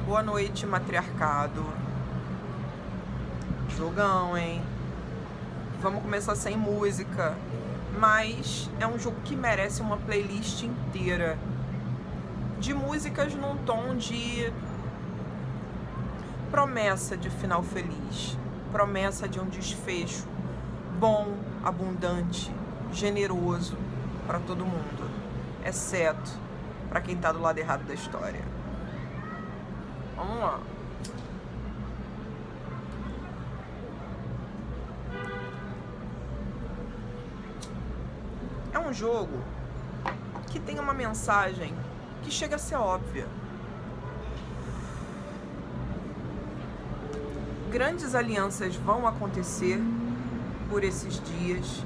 Boa noite, matriarcado. Jogão, hein? Vamos começar sem música, mas é um jogo que merece uma playlist inteira de músicas num tom de promessa de final feliz, promessa de um desfecho bom, abundante, generoso para todo mundo, exceto para quem tá do lado errado da história. Vamos lá. É um jogo que tem uma mensagem que chega a ser óbvia. Grandes alianças vão acontecer por esses dias.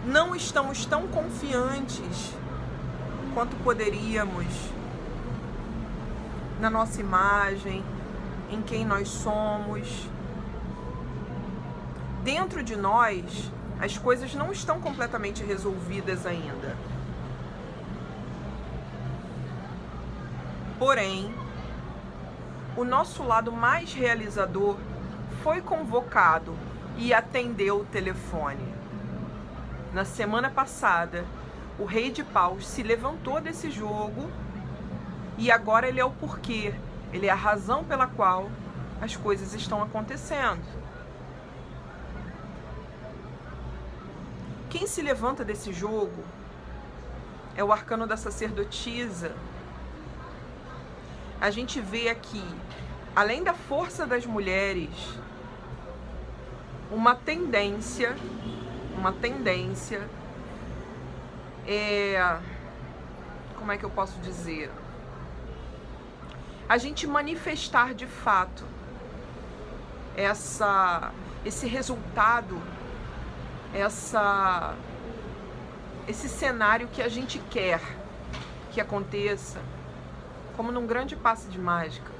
Não estamos tão confiantes quanto poderíamos na nossa imagem, em quem nós somos. Dentro de nós, as coisas não estão completamente resolvidas ainda. Porém, o nosso lado mais realizador foi convocado e atendeu o telefone. Na semana passada, o Rei de Paus se levantou desse jogo e agora ele é o porquê, ele é a razão pela qual as coisas estão acontecendo. Quem se levanta desse jogo é o arcano da sacerdotisa. A gente vê aqui, além da força das mulheres, uma tendência como é que eu posso dizer? A gente manifestar de fato esse resultado, esse cenário que a gente quer que aconteça, como num grande passe de mágica.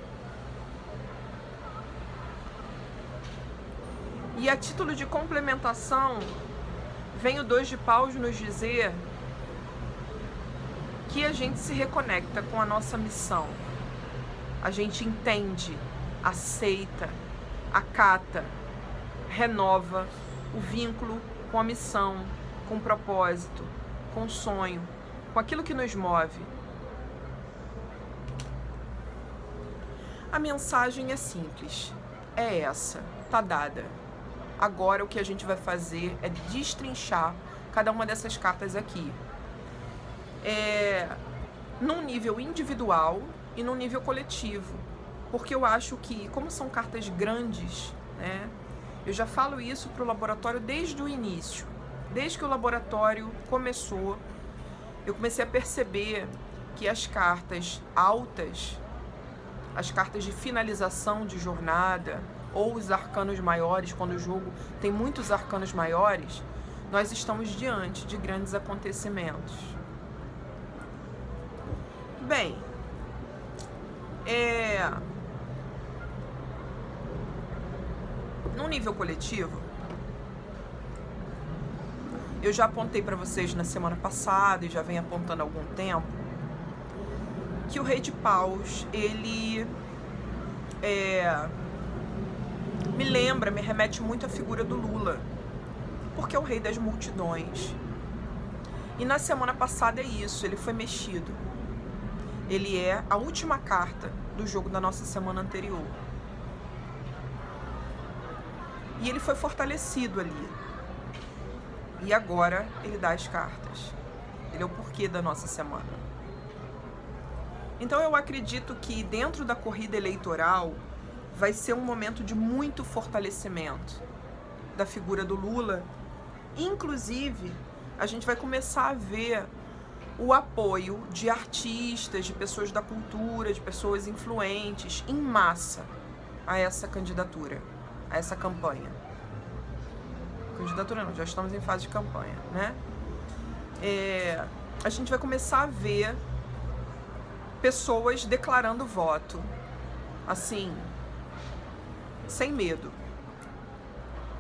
E a título de complementação, vem o 2 de Paus nos dizer que a gente se reconecta com a nossa missão. A gente entende, aceita, acata, renova o vínculo com a missão, com o propósito, com o sonho, com aquilo que nos move. A mensagem é simples, é essa, tá dada. Agora o que a gente vai fazer é destrinchar cada uma dessas cartas aqui. Num nível individual e num nível coletivo. Porque eu acho que, como são cartas grandes, né? Eu já falo isso para o laboratório desde o início. Desde que o laboratório começou, eu comecei a perceber que as cartas altas, as cartas de finalização de jornada, ou os arcanos maiores, quando o jogo tem muitos arcanos maiores, nós estamos diante de grandes acontecimentos. Bem, no nível coletivo, eu já apontei para vocês na semana passada, e já venho apontando há algum tempo, que o Rei de Paus, ele me remete muito à figura do Lula, porque é o rei das multidões. E na semana passada é isso, ele foi mexido. Ele é a última carta do jogo da nossa semana anterior. E ele foi fortalecido ali. E agora ele dá as cartas. Ele é o porquê da nossa semana. Então eu acredito que dentro da corrida eleitoral vai ser um momento de muito fortalecimento da figura do Lula. Inclusive, a gente vai começar a ver o apoio de artistas, de pessoas da cultura, de pessoas influentes, em massa, a essa candidatura, a essa campanha. Candidatura não, já estamos em fase de campanha, né? A gente vai começar a ver pessoas declarando voto, assim, sem medo.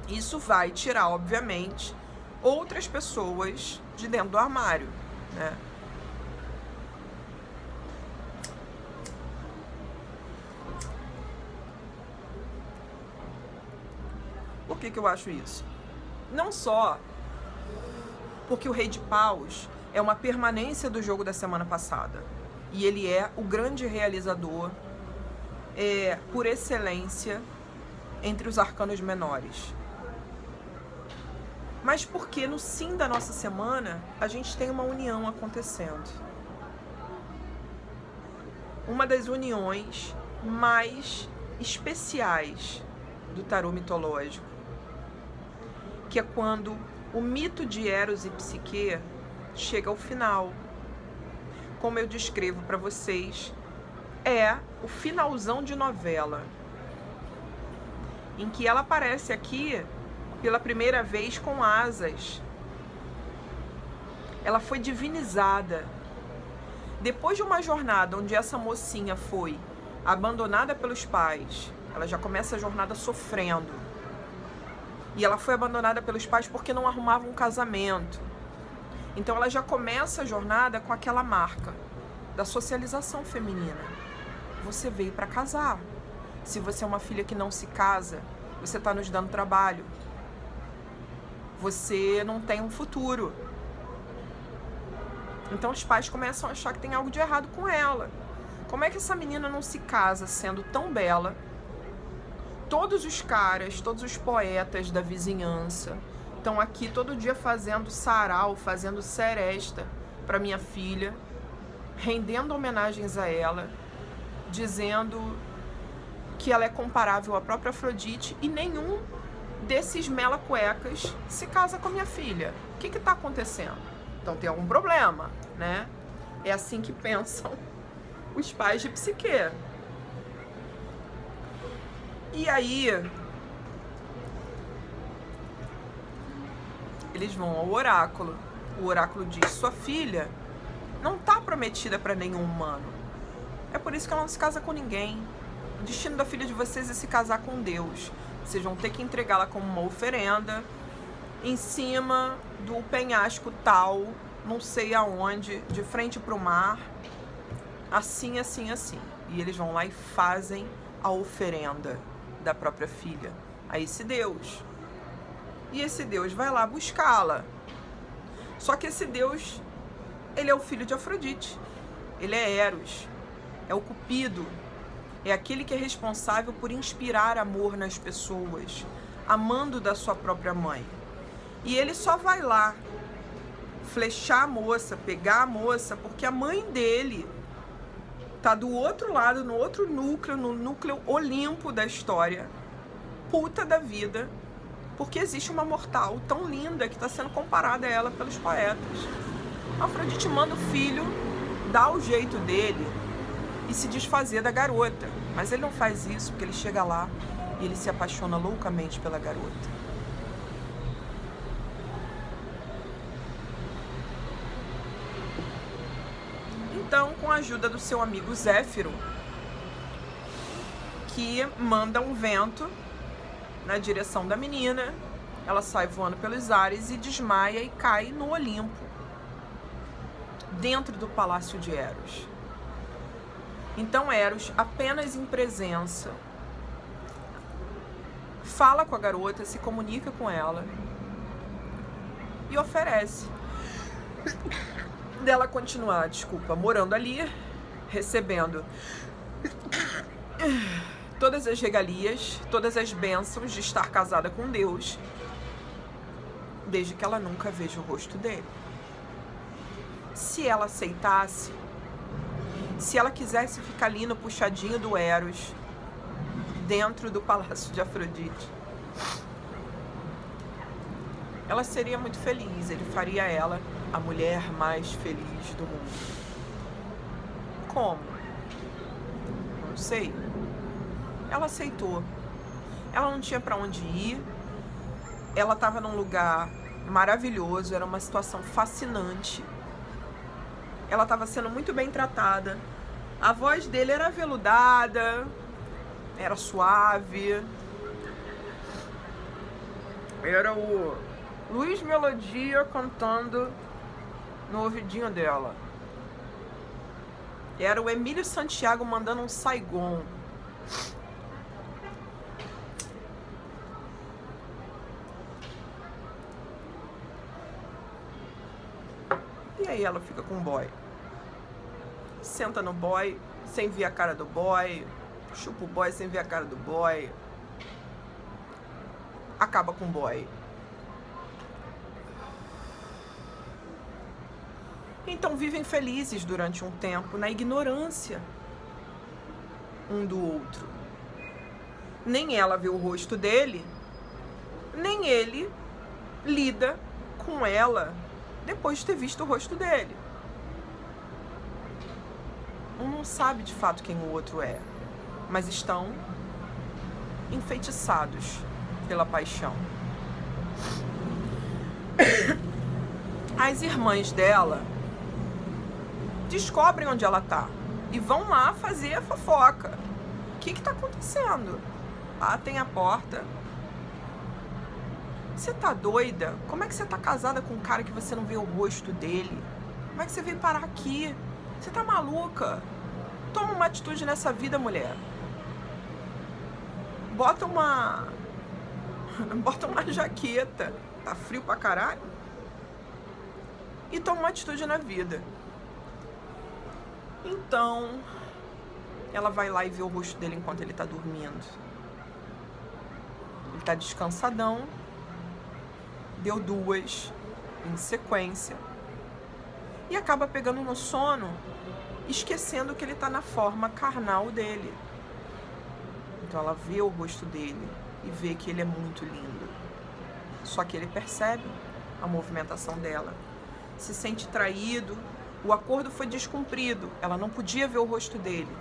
Isso vai tirar, obviamente, outras pessoas de dentro do armário, né? que eu acho isso? Não só porque o Rei de Paus é uma permanência do jogo da semana passada. E ele é o grande realizador por excelência entre os arcanos menores. Mas porque no fim da nossa semana a gente tem uma união acontecendo. Uma das uniões mais especiais do tarô mitológico, que é quando o mito de Eros e Psique chega ao final. Como eu descrevo para vocês, é o finalzão de novela, em que ela aparece aqui pela primeira vez com asas. Ela foi divinizada. Depois de uma jornada onde essa mocinha foi abandonada pelos pais, ela já começa a jornada sofrendo. E ela foi abandonada pelos pais porque não arrumava um casamento. Então ela já começa a jornada com aquela marca da socialização feminina. Você veio para casar. Se você é uma filha que não se casa, você está nos dando trabalho. Você não tem um futuro. Então os pais começam a achar que tem algo de errado com ela. Como é que essa menina não se casa sendo tão bela? Todos os caras, todos os poetas da vizinhança estão aqui todo dia fazendo sarau, fazendo seresta para minha filha, rendendo homenagens a ela, dizendo que ela é comparável à própria Afrodite, e nenhum desses mela-cuecas se casa com a minha filha. O que está acontecendo? Então tem algum problema, né? É assim que pensam os pais de Psique. E aí eles vão ao oráculo. O oráculo diz: sua filha não está prometida para nenhum humano. É por isso que ela não se casa com ninguém. O destino da filha de vocês é se casar com Deus. Vocês vão ter que entregá-la como uma oferenda em cima do penhasco tal, não sei aonde, de frente para o mar, assim, assim, assim. E eles vão lá e fazem a oferenda da própria filha a esse Deus. E esse Deus vai lá buscá-la. Só que esse Deus, ele é o filho de Afrodite. Ele é Eros, é o Cupido, é aquele que é responsável por inspirar amor nas pessoas, amando da sua própria mãe. E ele só vai lá flechar a moça, pegar a moça, porque a mãe dele tá do outro lado, no outro núcleo, no núcleo Olimpo da história, puta da vida, porque existe uma mortal tão linda que está sendo comparada a ela pelos poetas. Afrodite manda o filho dar o jeito dele e se desfazer da garota, mas ele não faz isso porque ele chega lá e ele se apaixona loucamente pela garota. Então, com a ajuda do seu amigo Zéfiro, que manda um vento na direção da menina, ela sai voando pelos ares e desmaia e cai no Olimpo, dentro do palácio de Eros. Então Eros, apenas em presença, fala com a garota, se comunica com ela e oferece dela continuar, morando ali, recebendo todas as regalias, todas as bênçãos de estar casada com Deus, desde que ela nunca veja o rosto dele. Se ela aceitasse, se ela quisesse ficar ali no puxadinho do Eros, dentro do palácio de Afrodite, ela seria muito feliz, ele faria ela a mulher mais feliz do mundo. Como? Não sei. Ela aceitou. Ela não tinha para onde ir. Ela estava num lugar maravilhoso, era uma situação fascinante. Ela estava sendo muito bem tratada. A voz dele era aveludada, era suave. Era o Luiz Melodia cantando no ouvidinho dela. Era o Emílio Santiago mandando um Saigon. Aí ela fica com o boy. Senta no boy, sem ver a cara do boy. Chupa o boy sem ver a cara do boy. Acaba com o boy. Então vivem felizes durante um tempo na ignorância um do outro. Nem ela vê o rosto dele, nem ele lida com ela depois de ter visto o rosto dele. Um não sabe de fato quem o outro é, mas estão enfeitiçados pela paixão. As irmãs dela descobrem onde ela tá e vão lá fazer a fofoca. O que tá acontecendo? Batem a porta. Você tá doida? Como é que você tá casada com um cara que você não vê o rosto dele? Como é que você veio parar aqui? Você tá maluca? Toma uma atitude nessa vida, mulher. Bota uma jaqueta. Tá frio pra caralho? E toma uma atitude na vida. Então, ela vai lá e vê o rosto dele enquanto ele tá dormindo. Ele tá descansadão. Deu 2 em sequência. E acaba pegando no sono, esquecendo que ele tá na forma carnal dele. Então ela vê o rosto dele e vê que ele é muito lindo. Só que ele percebe a movimentação dela. Se sente traído. O acordo foi descumprido. Ela não podia ver o rosto dele.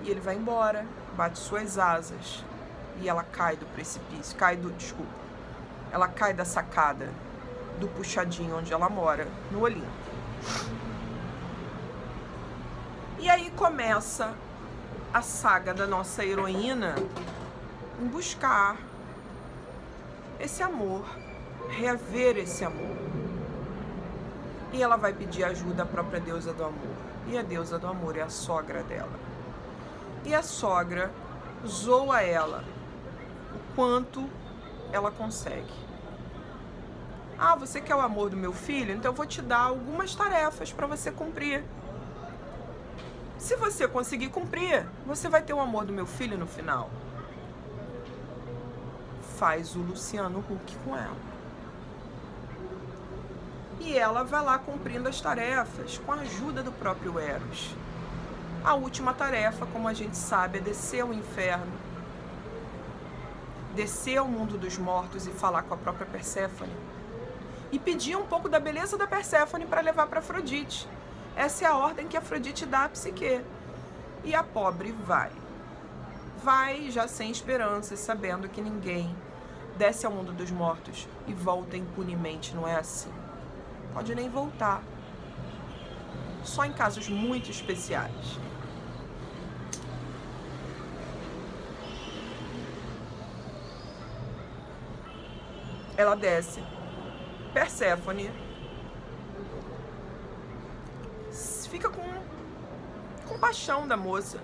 E ele vai embora, bate suas asas. E ela cai do precipício. Ela cai da sacada do puxadinho onde ela mora, no Olimpo. E aí começa a saga da nossa heroína em buscar esse amor, reaver esse amor. E ela vai pedir ajuda à própria deusa do amor. E a deusa do amor é a sogra dela. E a sogra zoa ela o quanto ela consegue. Ah, você quer o amor do meu filho? Então eu vou te dar algumas tarefas para você cumprir. Se você conseguir cumprir, você vai ter o amor do meu filho no final. Faz o Luciano Huck com ela. E ela vai lá cumprindo as tarefas com a ajuda do próprio Eros. A última tarefa, como a gente sabe, é descer ao inferno, descer ao mundo dos mortos e falar com a própria Perséfone. E pedir um pouco da beleza da Perséfone para levar para Afrodite. Essa é a ordem que Afrodite dá a Psique. E a pobre vai. Vai já sem esperança, sabendo que ninguém desce ao mundo dos mortos e volta impunemente, não é assim. Pode nem voltar. Só em casos muito especiais. Ela desce. Perséfone fica com compaixão da moça.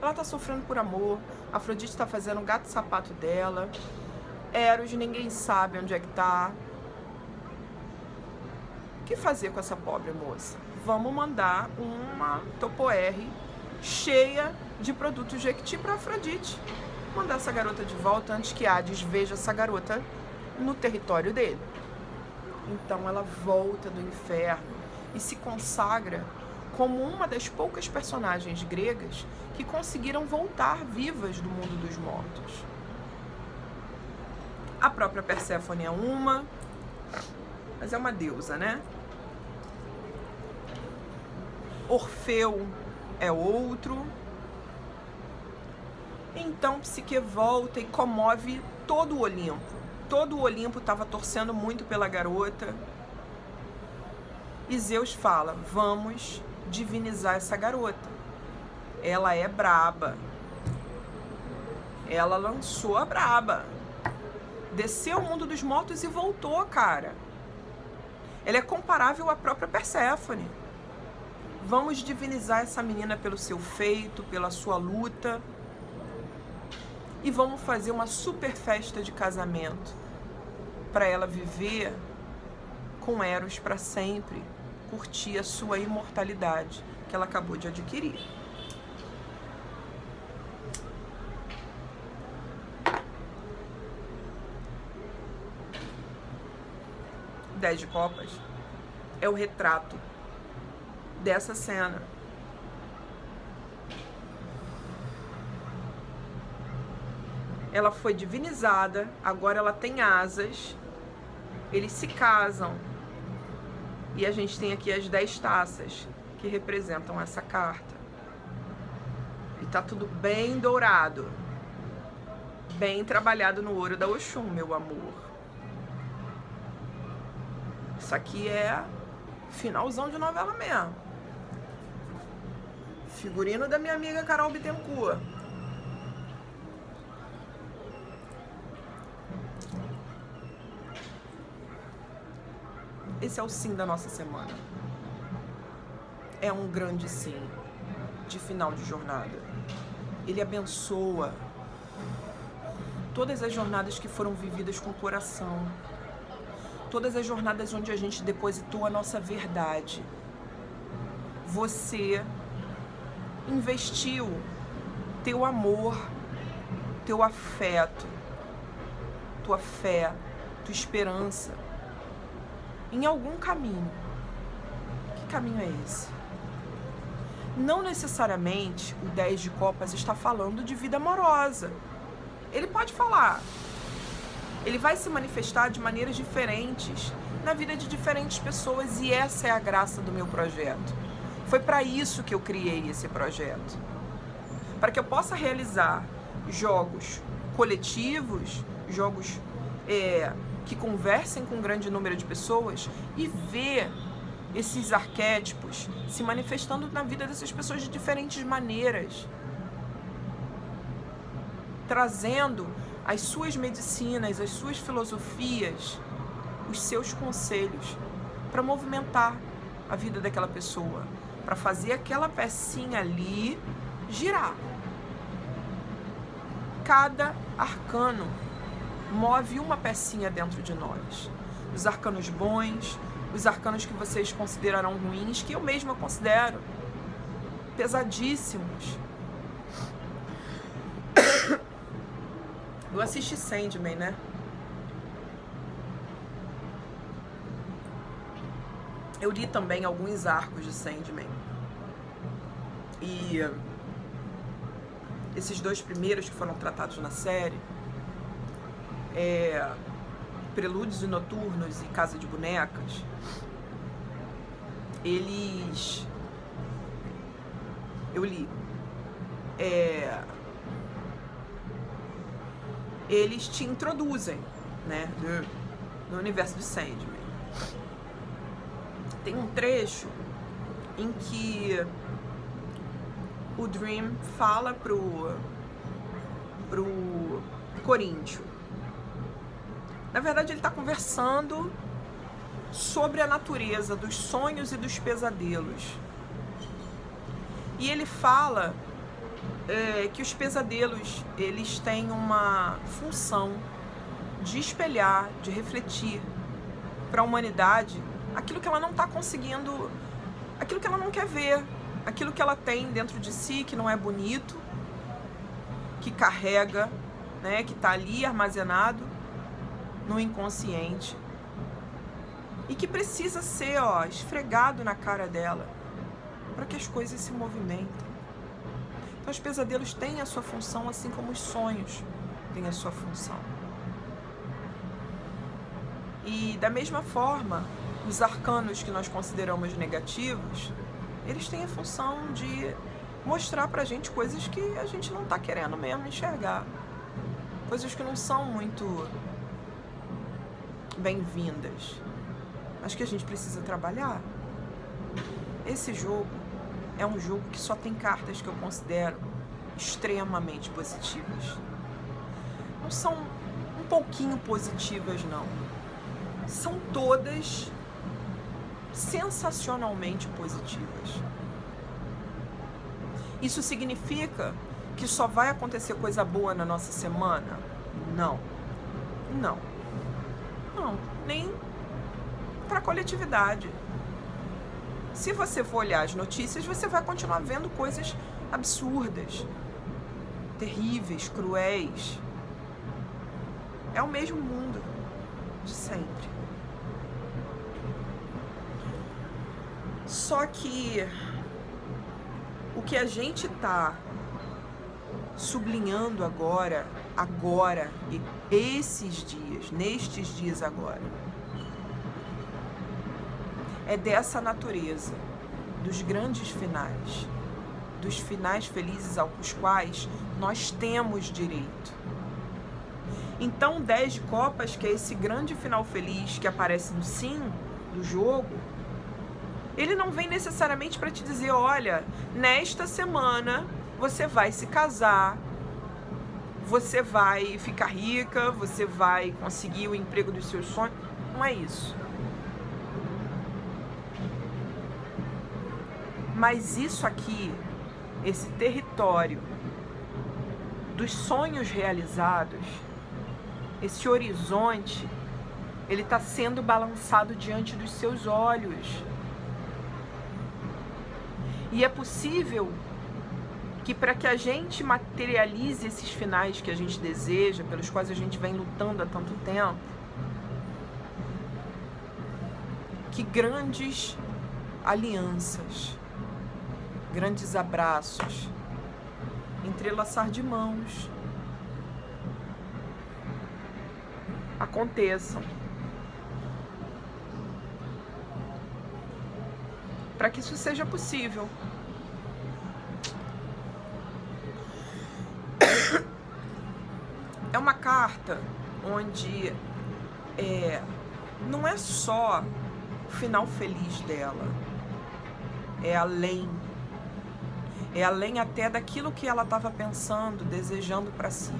Ela tá sofrendo por amor. Afrodite tá fazendo o gato sapato dela. Eros, ninguém sabe onde é que tá. O que fazer com essa pobre moça? Vamos mandar uma topoerre cheia de produtos Jequiti para Afrodite. Mandar essa garota de volta antes que Hades veja essa garota no território dele. Então ela volta do inferno e se consagra como uma das poucas personagens gregas que conseguiram voltar vivas do mundo dos mortos. A própria Perséfone é uma, mas é uma deusa, né? Orfeu é outro. Então Psique volta e comove todo o Olimpo. Todo o Olimpo estava torcendo muito pela garota. E Zeus fala, vamos divinizar essa garota. Ela é braba. Ela lançou a braba. Desceu ao mundo dos mortos e voltou, cara. Ela é comparável à própria Perséfone. Vamos divinizar essa menina pelo seu feito, pela sua luta. E vamos fazer uma super festa de casamento para ela viver com Eros para sempre, curtir a sua imortalidade que ela acabou de adquirir. O 10 de Copas é o retrato dessa cena. Ela foi divinizada, agora ela tem asas, eles se casam. E a gente tem aqui as 10 taças que representam essa carta. E tá tudo bem dourado, bem trabalhado no ouro da Oxum, meu amor. Isso aqui é finalzão de novela mesmo. Figurino da minha amiga Carol Bittencourt. Esse é o sim da nossa semana. É um grande sim de final de jornada. Ele abençoa todas as jornadas que foram vividas com o coração. Todas as jornadas onde a gente depositou a nossa verdade. Você investiu teu amor, teu afeto, tua fé, tua esperança em algum caminho. Que caminho é esse? Não necessariamente o 10 de Copas está falando de vida amorosa. Ele pode falar. Ele vai se manifestar de maneiras diferentes na vida de diferentes pessoas, e essa é a graça do meu projeto. Foi para isso que eu criei esse projeto. Para que eu possa realizar jogos coletivos, jogos que conversem com um grande número de pessoas e ver esses arquétipos se manifestando na vida dessas pessoas de diferentes maneiras, trazendo as suas medicinas, as suas filosofias, os seus conselhos para movimentar a vida daquela pessoa, para fazer aquela pecinha ali girar. Cada arcano move uma pecinha dentro de nós. Os arcanos bons, os arcanos que vocês considerarão ruins, que eu mesma considero pesadíssimos. Eu assisti Sandman, né? Eu li também alguns arcos de Sandman. E esses 2 primeiros que foram tratados na série, Prelúdios e Noturnos e Casa de Bonecas, eu li. Eles te introduzem, né, no universo de Sandman. Tem um trecho em que o Dream fala pro Coríntio. Na verdade, ele está conversando sobre a natureza dos sonhos e dos pesadelos. E ele fala que os pesadelos, eles têm uma função de espelhar, de refletir para a humanidade aquilo que ela não está conseguindo, aquilo que ela não quer ver, aquilo que ela tem dentro de si que não é bonito, que carrega, né, que está ali armazenado no inconsciente e que precisa ser esfregado na cara dela para que as coisas se movimentem. Então, os pesadelos têm a sua função, assim como os sonhos têm a sua função. E da mesma forma, os arcanos que nós consideramos negativos, eles têm a função de mostrar pra gente coisas que a gente não tá querendo mesmo enxergar. Coisas que não são muito bem-vindas, mas que a gente precisa trabalhar. Esse jogo é um jogo que só tem cartas que eu considero extremamente positivas. Não são um pouquinho positivas, não. São todas sensacionalmente positivas. Isso significa que só vai acontecer coisa boa na nossa semana? Não. Não. Não. para a coletividade. Se você for olhar as notícias, você vai continuar vendo coisas absurdas, terríveis, cruéis. É o mesmo mundo de sempre. Só que o que a gente tá sublinhando agora, e nestes dias agora, é dessa natureza, dos grandes finais, dos finais felizes aos quais nós temos direito. Então, 10 de copas, que é esse grande final feliz que aparece no sim do jogo, ele não vem necessariamente para te dizer, olha, nesta semana você vai se casar, você vai ficar rica, você vai conseguir o emprego dos seus sonhos. Não é isso. Mas isso aqui, esse território dos sonhos realizados, esse horizonte, ele está sendo balançado diante dos seus olhos. E é possível que para que a gente materialize esses finais que a gente deseja, pelos quais a gente vem lutando há tanto tempo, que grandes alianças, grandes abraços, entrelaçar de mãos aconteçam. Para que isso seja possível. É uma carta onde não é só o final feliz dela, é além até daquilo que ela estava pensando, desejando para si.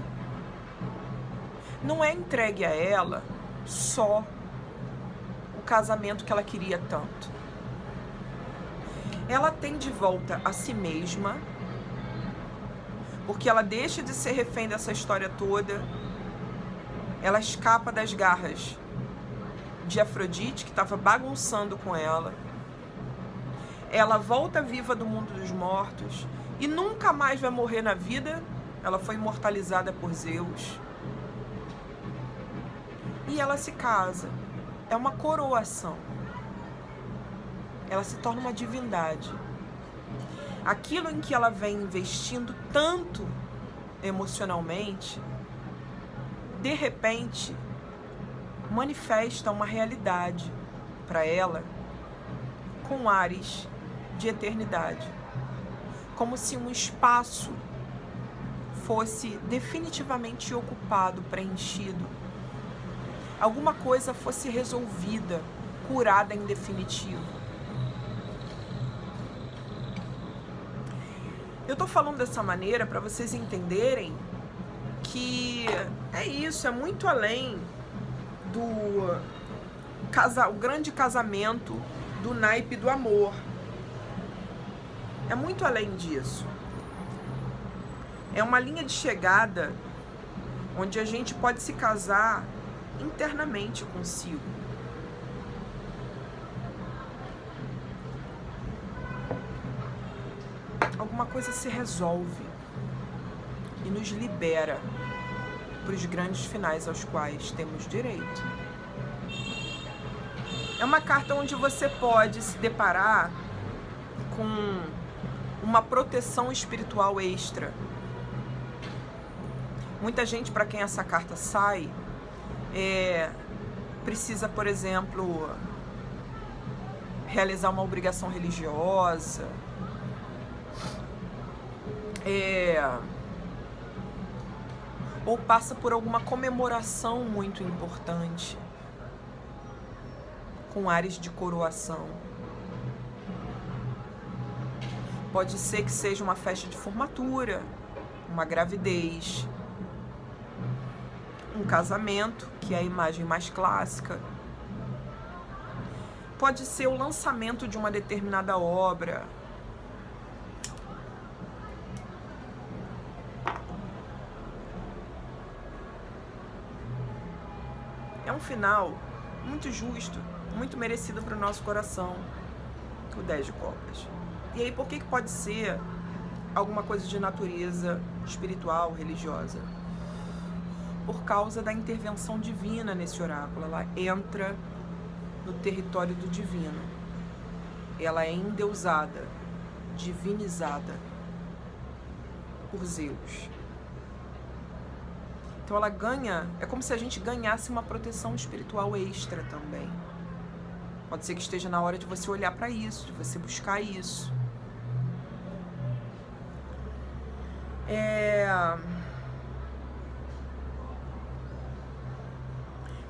Não é entregue a ela só o casamento que ela queria tanto. Ela tem de volta a si mesma, porque ela deixa de ser refém dessa história toda, ela escapa das garras de Afrodite, que estava bagunçando com ela, ela volta viva do mundo dos mortos e nunca mais vai morrer na vida, ela foi imortalizada por Zeus. E ela se casa, é uma coroação, ela se torna uma divindade. Aquilo em que ela vem investindo tanto emocionalmente, de repente, manifesta uma realidade para ela com ares de eternidade. Como se um espaço fosse definitivamente ocupado, preenchido. Alguma coisa fosse resolvida, curada em definitivo. Eu tô falando dessa maneira para vocês entenderem que é isso, é muito além do o grande casamento do naipe do amor. É muito além disso. É uma linha de chegada onde a gente pode se casar internamente consigo. Alguma coisa se resolve e nos libera para os grandes finais aos quais temos direito. É uma carta onde você pode se deparar com uma proteção espiritual extra. Muita gente, para quem essa carta sai, precisa, por exemplo, realizar uma obrigação religiosa, ou passa por alguma comemoração muito importante, com ares de coroação. Pode ser que seja uma festa de formatura, uma gravidez, um casamento, que é a imagem mais clássica. Pode ser o lançamento de uma determinada obra. É um final muito justo, muito merecido para o nosso coração, o 10 de copas. E aí, por que pode ser alguma coisa de natureza espiritual, religiosa? Por causa da intervenção divina nesse oráculo. Ela entra no território do divino. Ela é endeusada, divinizada por Zeus. Então ela ganha, é como se a gente ganhasse uma proteção espiritual extra também. Pode ser que esteja na hora de você olhar para isso, de você buscar isso.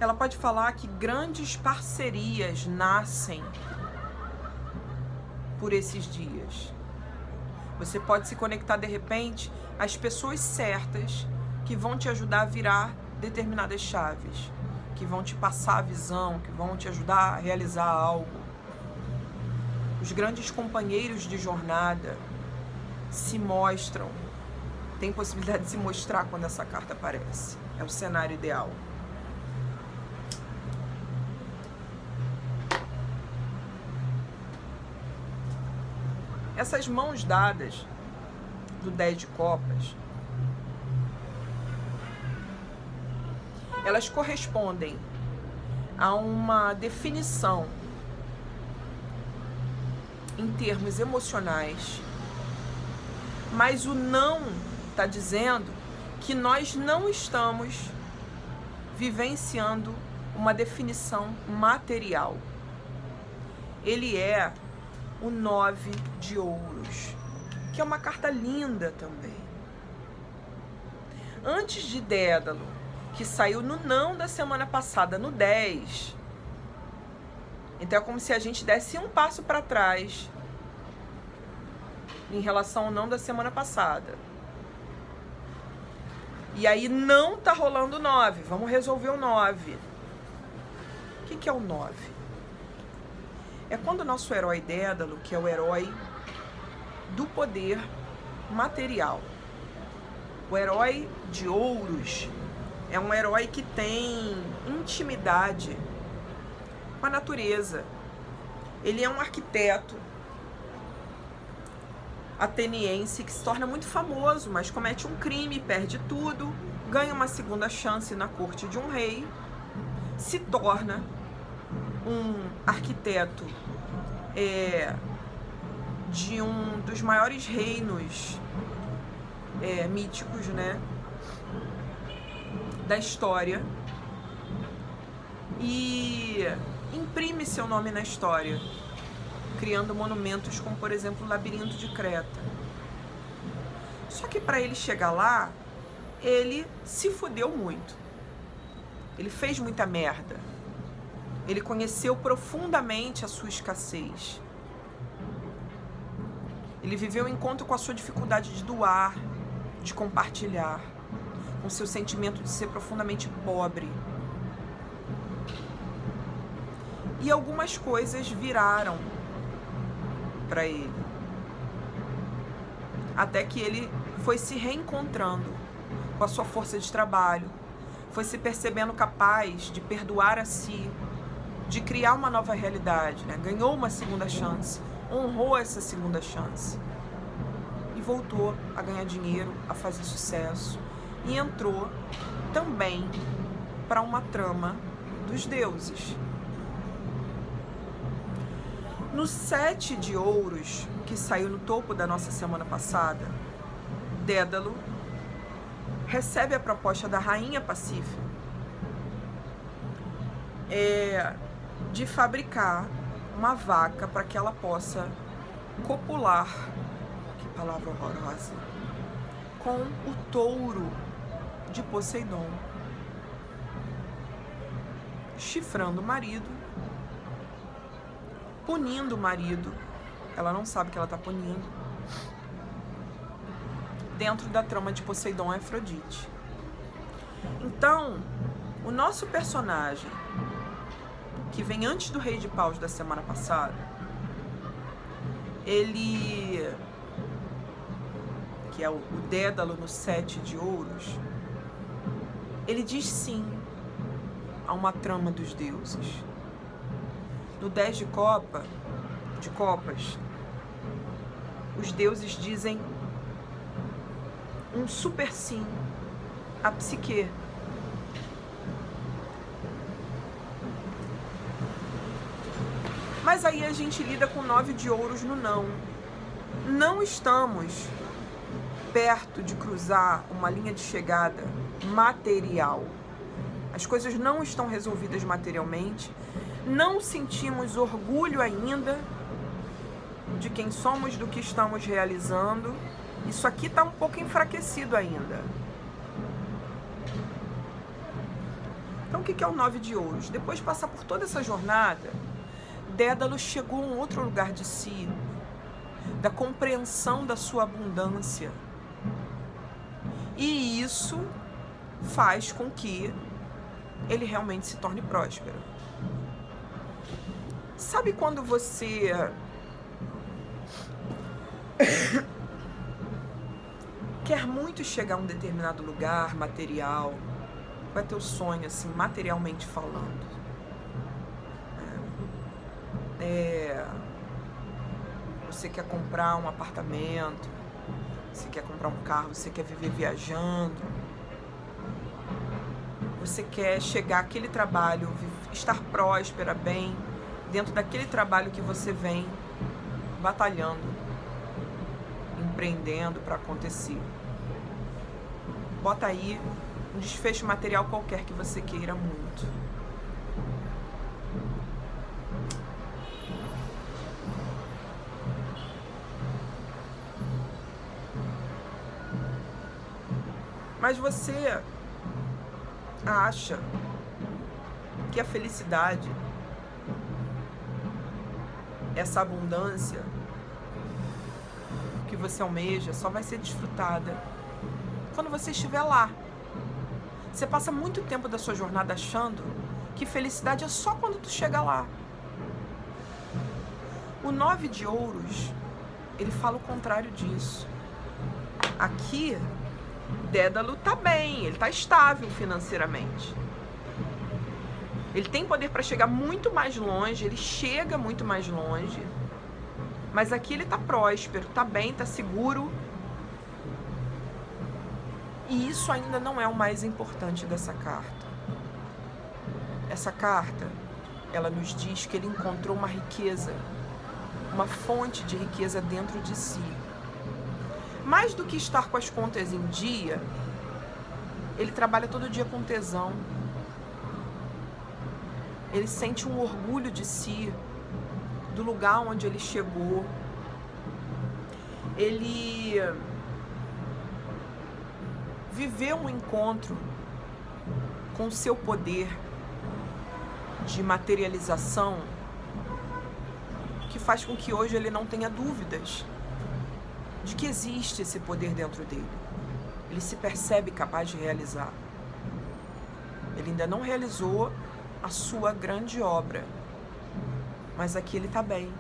Ela pode falar que grandes parcerias nascem por esses dias. Você pode se conectar de repente às pessoas certas que vão te ajudar a virar determinadas chaves, que vão te passar a visão, que vão te ajudar a realizar algo. Os grandes companheiros de jornada se mostram, tem possibilidade de se mostrar quando essa carta aparece. É o cenário ideal. Essas mãos dadas do 10 de copas, elas correspondem a uma definição em termos emocionais, mas o não está dizendo que nós não estamos vivenciando uma definição material. Ele é o 9 de ouros, que é uma carta linda também. Antes de Dédalo, que saiu no não da semana passada, no 10. Então é como se a gente desse um passo para trás em relação ao não da semana passada. E aí não tá rolando o 9. Vamos resolver o 9. O que é o 9? É quando o nosso herói Dédalo, que é o herói do poder material, o herói de ouros, é um herói que tem intimidade com a natureza. Ele é um arquiteto ateniense que se torna muito famoso, mas comete um crime, perde tudo, ganha uma segunda chance na corte de um rei, se torna um arquiteto de um dos maiores reinos míticos, né, da história, e imprime seu nome na história, criando monumentos como, por exemplo, o Labirinto de Creta. Só que para ele chegar lá, ele se fudeu muito. Ele fez muita merda. Ele conheceu profundamente a sua escassez. Ele viveu o encontro com a sua dificuldade de doar, de compartilhar, com seu sentimento de ser profundamente pobre. E algumas coisas viraram para ele, até que ele foi se reencontrando com a sua força de trabalho, foi se percebendo capaz de perdoar a si, de criar uma nova realidade, né? Ganhou uma segunda chance, honrou essa segunda chance e voltou a ganhar dinheiro, a fazer sucesso, e entrou também para uma trama dos deuses. No 7 de ouros, que saiu no topo da nossa semana passada, Dédalo recebe a proposta da Rainha Pacífica de fabricar uma vaca para que ela possa copular, que palavra horrorosa, com o touro de Poseidon, chifrando o marido, punindo o marido, ela não sabe que ela está punindo, dentro da trama de Poseidon e Afrodite. Então, o nosso personagem, que vem antes do Rei de Paus da semana passada, ele, que é o Dédalo no 7 de ouros, ele diz sim a uma trama dos deuses. No 10 de copas, os deuses dizem um super sim à psique. Mas aí a gente lida com 9 de ouros no não. Não estamos perto de cruzar uma linha de chegada material. As coisas não estão resolvidas materialmente. Não sentimos orgulho ainda de quem somos, do que estamos realizando. Isso aqui está um pouco enfraquecido ainda. Então o que é o 9 de ouros? Depois de passar por toda essa jornada, Dédalo chegou a um outro lugar de si, da compreensão da sua abundância. E isso faz com que ele realmente se torne próspero. Sabe quando você quer muito chegar a um determinado lugar material? Qual é teu sonho, assim, materialmente falando? Você quer comprar um apartamento, você quer comprar um carro, você quer viver viajando, você quer chegar àquele trabalho, estar próspera, bem, dentro daquele trabalho que você vem batalhando, empreendendo para acontecer. Bota aí um desfecho material qualquer que você queira muito. Mas você acha que a felicidade, essa abundância que você almeja, só vai ser desfrutada quando você estiver lá. Você passa muito tempo da sua jornada achando que felicidade é só quando tu chega lá. O 9 de ouros, ele fala o contrário disso. Aqui, Dédalo tá bem, ele tá estável financeiramente. Ele tem poder para chegar muito mais longe, ele chega muito mais longe. Mas aqui ele tá próspero, tá bem, tá seguro. E isso ainda não é o mais importante dessa carta. Essa carta, ela nos diz que ele encontrou uma riqueza, uma fonte de riqueza dentro de si. Mais do que estar com as contas em dia, ele trabalha todo dia com tesão. Ele sente um orgulho de si, do lugar onde ele chegou. Ele viveu um encontro com o seu poder de materialização que faz com que hoje ele não tenha dúvidas de que existe esse poder dentro dele. Ele se percebe capaz de realizar. Ele ainda não realizou a sua grande obra, mas aqui ele está bem.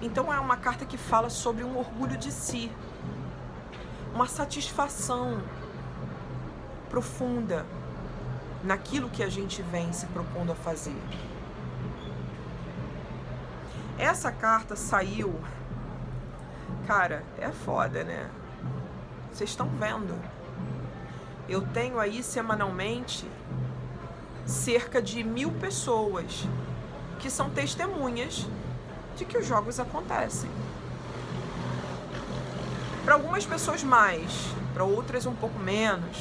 Então é uma carta que fala sobre um orgulho de si, uma satisfação profunda naquilo que a gente vem se propondo a fazer. Essa carta saiu, cara, é foda, né? Vocês estão vendo? Eu tenho aí semanalmente cerca de 1000 pessoas que são testemunhas de que os jogos acontecem. Para algumas pessoas mais, para outras um pouco menos.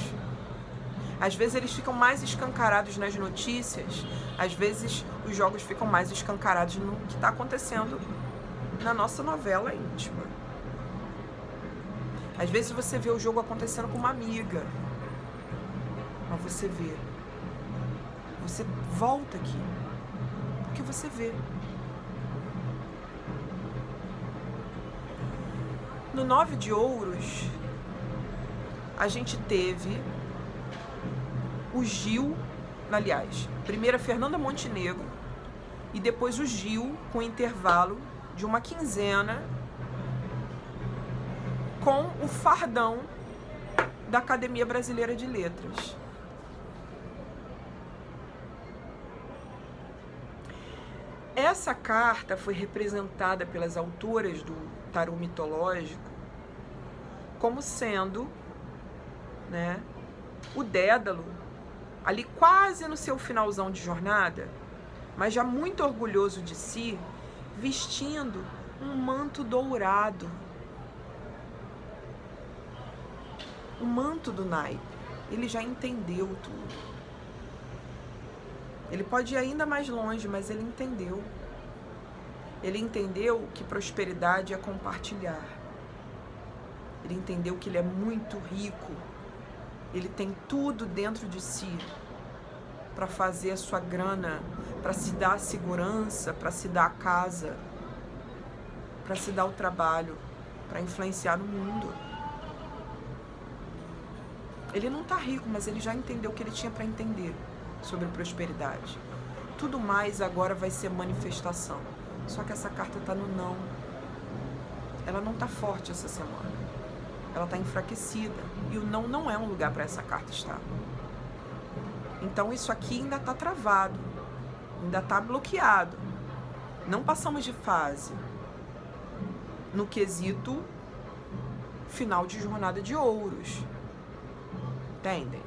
Às vezes eles ficam mais escancarados nas notícias, às vezes os jogos ficam mais escancarados no que está acontecendo na nossa novela íntima. Às vezes você vê o jogo acontecendo com uma amiga, mas você vê. Você volta aqui, porque você vê. No 9 de ouros, a gente teve o Gil, aliás, primeiro a Fernanda Montenegro e depois o Gil, com intervalo de uma quinzena, com o fardão da Academia Brasileira de Letras. Essa carta foi representada pelas autoras do tarô mitológico como sendo, né, o Dédalo, ali quase no seu finalzão de jornada, mas já muito orgulhoso de si, vestindo um manto dourado. O manto do naipe. Ele já entendeu tudo. Ele pode ir ainda mais longe, mas ele entendeu. Ele entendeu que prosperidade é compartilhar. Ele entendeu que ele é muito rico. Ele tem tudo dentro de si para fazer a sua grana, para se dar a segurança, para se dar a casa, para se dar o trabalho, para influenciar no mundo. Ele não tá rico, mas ele já entendeu o que ele tinha para entender sobre prosperidade. Tudo mais agora vai ser manifestação. Só que essa carta tá no não. Ela não tá forte essa semana. Ela tá enfraquecida. E o não é um lugar para essa carta estar. Então isso aqui ainda tá travado. Ainda tá bloqueado. Não passamos de fase. No quesito final de jornada de ouros. Entendem?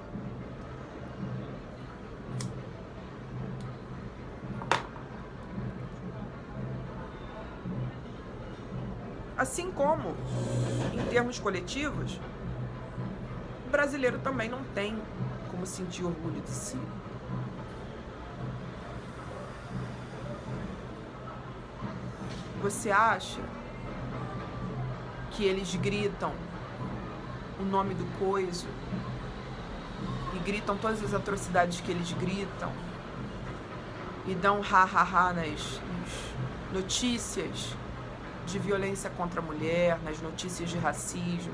Assim como, em termos coletivos, o brasileiro também não tem como sentir orgulho de si. Você acha que eles gritam o nome do coiso e gritam todas as atrocidades que eles gritam e dão ha-ha-ha nas notícias de violência contra a mulher, nas notícias de racismo?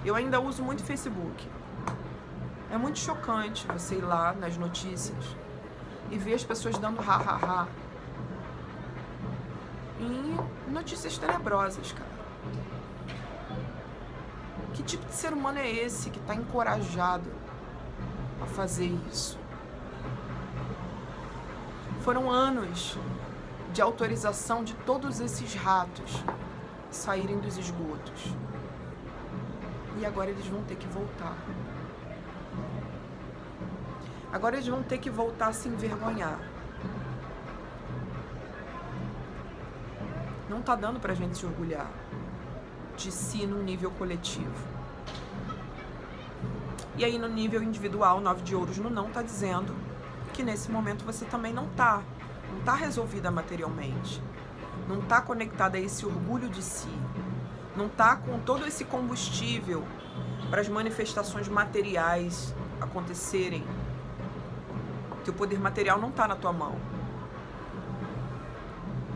Eu ainda uso muito Facebook. É muito chocante você ir lá nas notícias e ver as pessoas dando ha-ha-ha em notícias tenebrosas, cara. Que tipo de ser humano é esse que está encorajado a fazer isso? Foram anos de autorização de todos esses ratos saírem dos esgotos. E agora eles vão ter que voltar. Agora eles vão ter que voltar a se envergonhar. Não tá dando pra gente se orgulhar de si no nível coletivo. E aí no nível individual, 9 de ouros no não tá dizendo que nesse momento você também não tá resolvida materialmente, não tá conectada a esse orgulho de si, não tá com todo esse combustível para as manifestações materiais acontecerem. Teu poder material não tá na tua mão.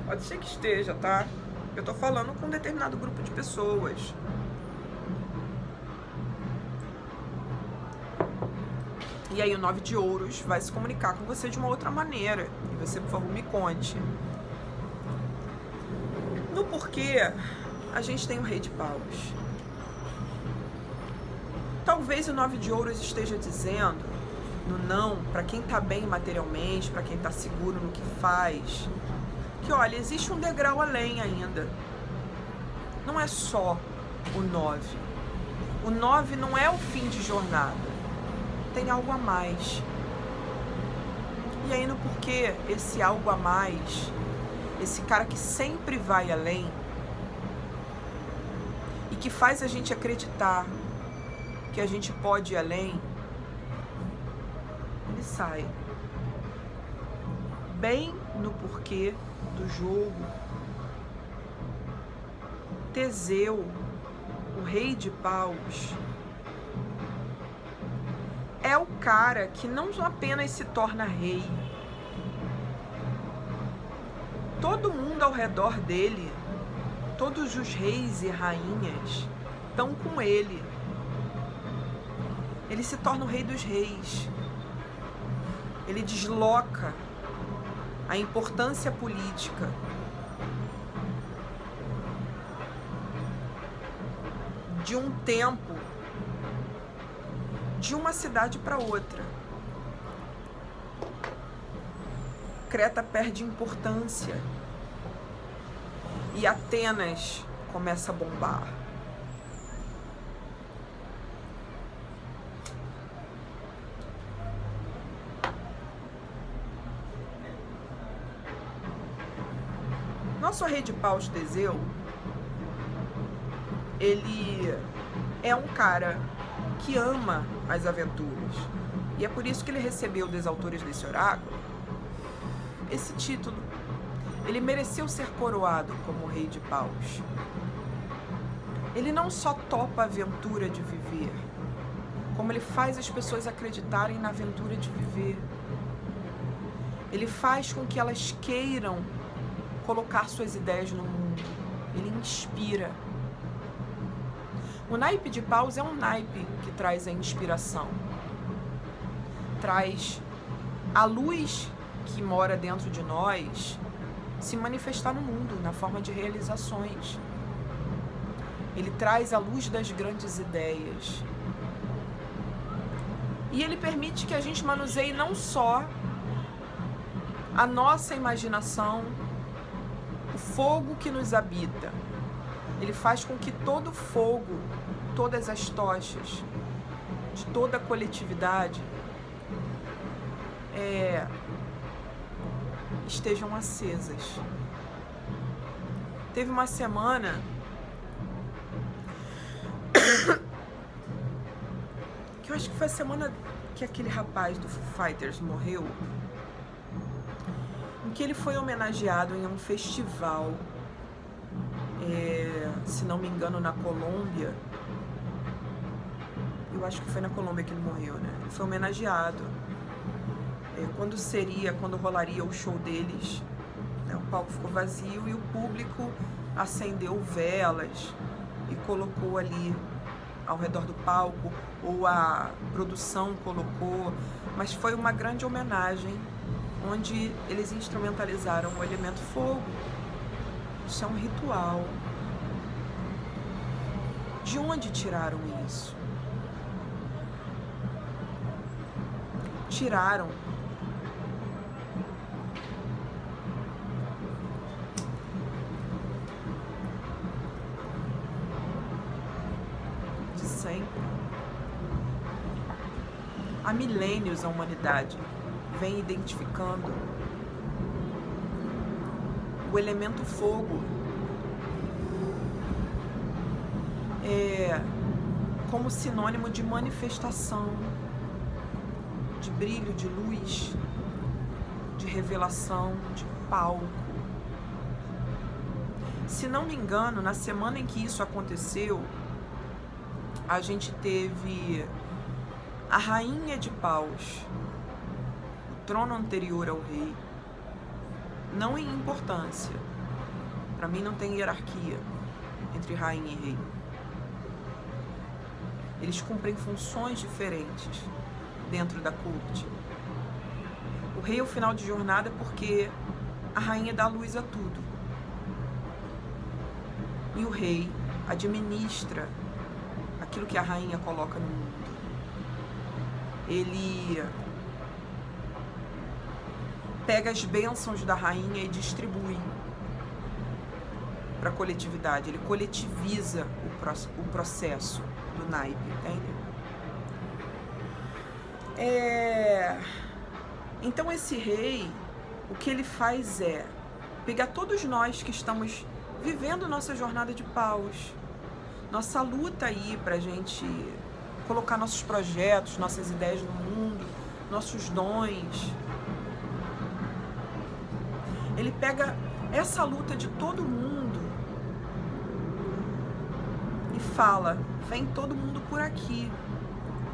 Pode ser que esteja, tá? Eu tô falando com um determinado grupo de pessoas. E aí o 9 de ouros vai se comunicar com você de uma outra maneira. E você, por favor, me conte. No porquê, a gente tem o Rei de Paus. Talvez o 9 de ouros esteja dizendo, no não, para quem tá bem materialmente, para quem tá seguro no que faz, que olha, existe um degrau além ainda. Não é só o 9. O 9 não é o fim de jornada. Tem algo a mais. E aí no porquê esse algo a mais, esse cara que sempre vai além e que faz a gente acreditar que a gente pode ir além, ele sai. Bem no porquê do jogo, Teseu, o Rei de Paus, é o cara que não apenas se torna rei. Todo mundo ao redor dele, todos os reis e rainhas, estão com ele. Ele se torna o rei dos reis. Ele desloca a importância política de um tempo, de uma cidade para outra. Creta perde importância e Atenas começa a bombar. Nosso rei de paus, Teseu, ele é um cara que ama as aventuras. E é por isso que ele recebeu dos autores desse oráculo esse título. Ele mereceu ser coroado como rei de paus. Ele não só topa a aventura de viver, como ele faz as pessoas acreditarem na aventura de viver. Ele faz com que elas queiram colocar suas ideias no mundo. Ele inspira. O naipe de paus é um naipe que traz a inspiração. Traz a luz que mora dentro de nós se manifestar no mundo, na forma de realizações. Ele traz a luz das grandes ideias. E ele permite que a gente manuseie não só a nossa imaginação, o fogo que nos habita. Ele faz com que todo fogo, todas as tochas de toda a coletividade estejam acesas. Teve uma semana que eu acho que foi a semana que aquele rapaz do Foo Fighters morreu, em que ele foi homenageado em um festival, se não me engano, na Colômbia. Eu acho que foi na Colômbia que ele morreu, né? Ele foi homenageado. Quando rolaria o show deles, né, o palco ficou vazio e o público acendeu velas e colocou ali ao redor do palco, ou a produção colocou, mas foi uma grande homenagem onde eles instrumentalizaram o elemento fogo. Isso é um ritual. De onde tiraram isso? Tiraram de sempre. Há milênios a humanidade vem identificando o elemento fogo como sinônimo de manifestação, de brilho, de luz, de revelação, de palco. Se não me engano, na semana em que isso aconteceu, a gente teve a rainha de paus, o trono anterior ao rei, não em importância. Para mim não tem hierarquia entre rainha e rei. Eles cumprem funções diferentes dentro da corte. O rei é o final de jornada porque a rainha dá luz a tudo. E o rei administra aquilo que a rainha coloca no mundo. Ele pega as bênçãos da rainha e distribui para a coletividade. Ele coletiviza o processo do naipe, entende? Então esse rei, o que ele faz é pegar todos nós que estamos vivendo nossa jornada de paus, nossa luta aí pra gente colocar nossos projetos, nossas ideias no mundo, nossos dons. Ele pega essa luta de todo mundo e fala: vem todo mundo por aqui,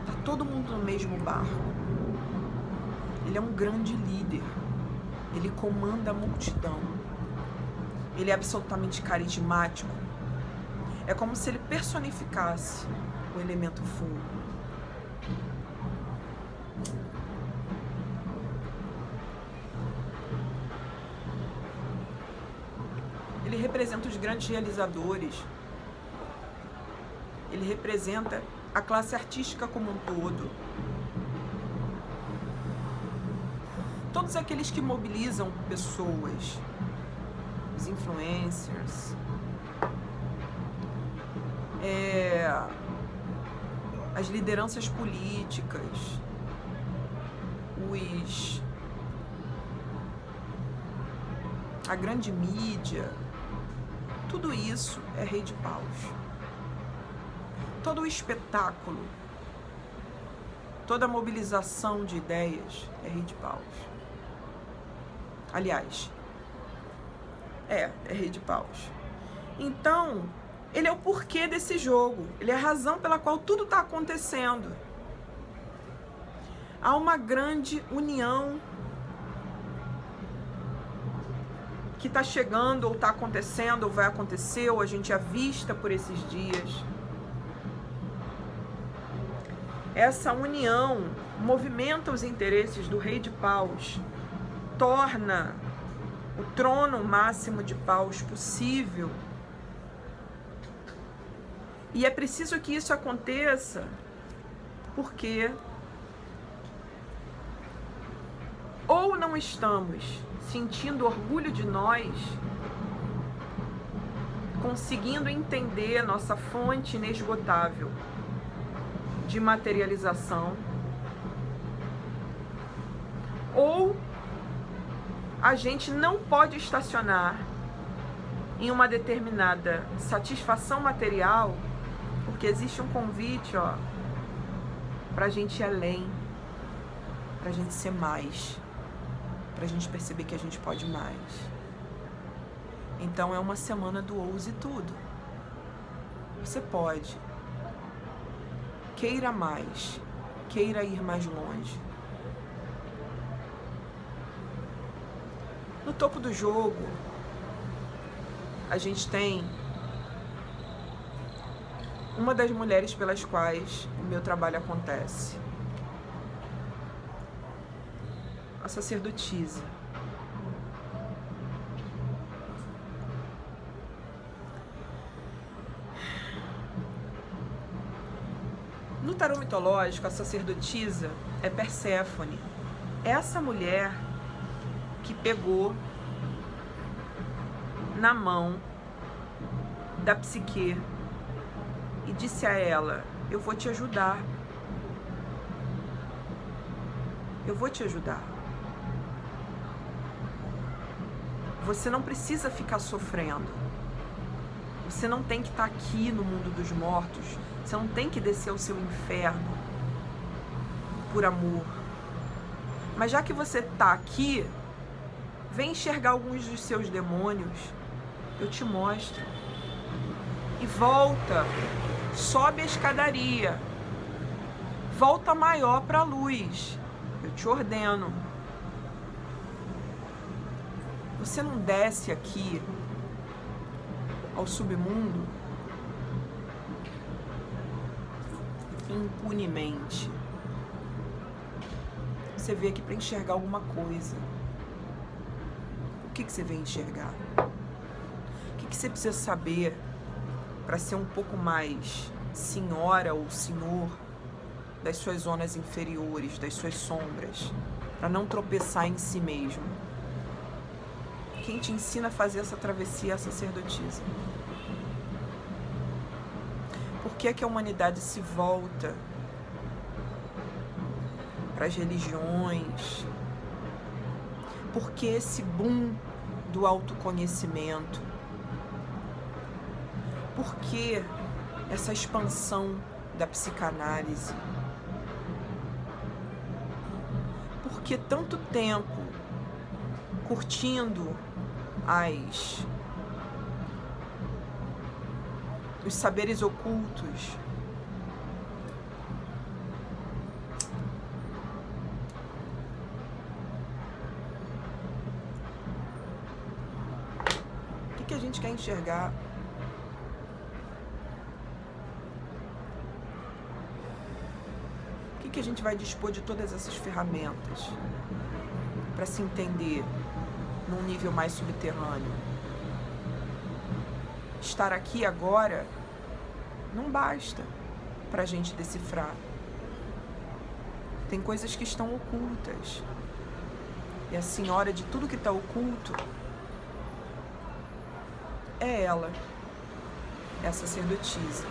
tá todo mundo no mesmo barco. Ele é um grande líder, ele comanda a multidão, ele é absolutamente carismático. É como se ele personificasse o elemento fogo. Ele representa os grandes realizadores, ele representa a classe artística como um todo. Todos aqueles que mobilizam pessoas, os influencers, as lideranças políticas, a grande mídia, tudo isso é rei de paus. Todo o espetáculo, toda a mobilização de ideias é rei de paus. Aliás, é rei de paus. Então, ele é o porquê desse jogo, ele é a razão pela qual tudo está acontecendo. Há uma grande união que está chegando, ou está acontecendo, ou vai acontecer, ou a gente avista por esses dias. Essa união movimenta os interesses do rei de paus, torna o trono máximo de paus possível. E é preciso que isso aconteça, porque ou não estamos sentindo orgulho de nós, conseguindo entender nossa fonte inesgotável de materialização, ou a gente não pode estacionar em uma determinada satisfação material, porque existe um convite, para a gente ir além, para a gente ser mais, para a gente perceber que a gente pode mais. Então é uma semana do ouse tudo. Você pode. Queira mais, queira ir mais longe. No topo do jogo, a gente tem uma das mulheres pelas quais o meu trabalho acontece. A sacerdotisa. No tarô mitológico, a sacerdotisa é Perséfone. Essa mulher que pegou na mão da Psique e disse a ela: eu vou te ajudar. Eu vou te ajudar. Você não precisa ficar sofrendo. Você não tem que estar aqui no mundo dos mortos. Você não tem que descer ao seu inferno por amor. Mas já que você está aqui, vem enxergar alguns dos seus demônios. Eu te mostro. E volta. Sobe a escadaria. Volta maior para a luz. Eu te ordeno. Você não desce aqui ao submundo impunemente. Você veio aqui para enxergar alguma coisa. O que você veio enxergar? O que você precisa saber para ser um pouco mais senhora ou senhor das suas zonas inferiores, das suas sombras, para não tropeçar em si mesmo? Quem te ensina a fazer essa travessia é a sacerdotisa. Por que é que a humanidade se volta para as religiões? Por que esse boom do autoconhecimento? Por que essa expansão da psicanálise? Por que tanto tempo curtindo os saberes ocultos? O que a gente quer enxergar? O que a gente vai dispor de todas essas ferramentas para se entender num nível mais subterrâneo? Estar aqui agora não basta para a gente decifrar. Tem coisas que estão ocultas. E a senhora de tudo que está oculto é ela, é a sacerdotisa.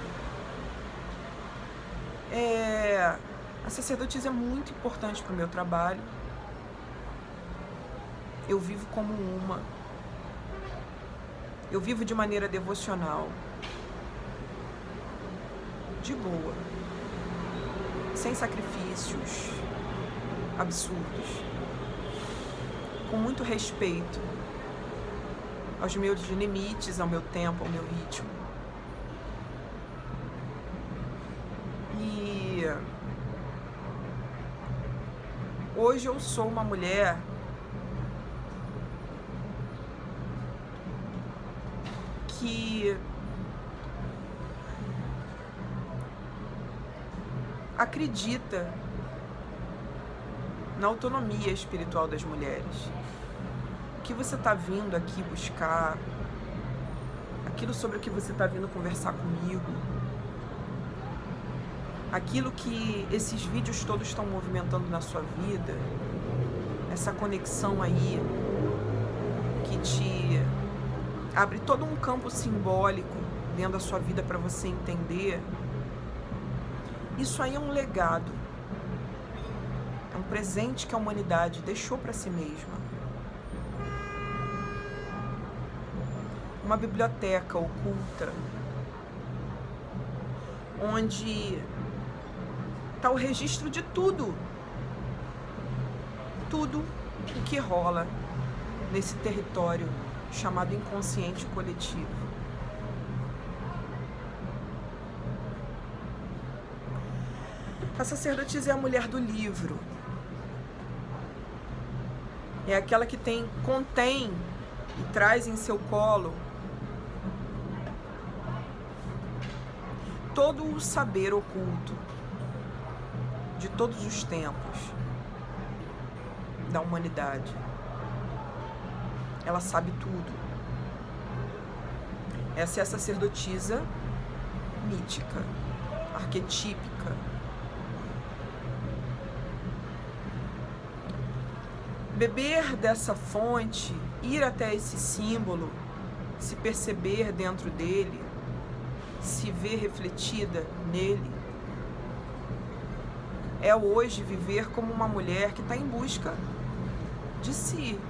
A sacerdotisa é muito importante para o meu trabalho. Eu vivo como uma. Eu vivo de maneira devocional. De boa. Sem sacrifícios absurdos. Com muito respeito aos meus limites, ao meu tempo, ao meu ritmo. E hoje eu sou uma mulher que acredita na autonomia espiritual das mulheres. O que você está vindo aqui buscar, aquilo sobre o que você está vindo conversar comigo, aquilo que esses vídeos todos estão movimentando na sua vida, essa conexão aí que te abre todo um campo simbólico dentro da sua vida para você entender, isso aí é um legado, é um presente que a humanidade deixou para si mesma. Uma biblioteca oculta, onde está o registro de tudo o que rola nesse território chamado inconsciente coletivo. A sacerdotisa é a mulher do livro. É aquela que contém e traz em seu colo todo o saber oculto de todos os tempos da humanidade. Ela sabe tudo. Essa é a sacerdotisa mítica, arquetípica. Beber dessa fonte, ir até esse símbolo, se perceber dentro dele, se ver refletida nele, é hoje viver como uma mulher que está em busca de si,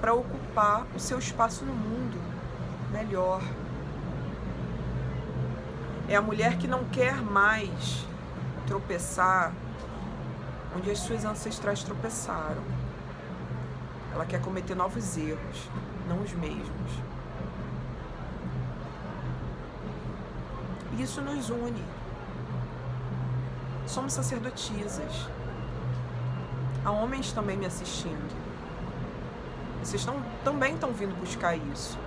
para ocupar o seu espaço no mundo melhor. É a mulher que não quer mais tropeçar onde as suas ancestrais tropeçaram. Ela quer cometer novos erros, não os mesmos. E isso nos une. Somos sacerdotisas. Há homens também me assistindo. Vocês também estão vindo buscar isso.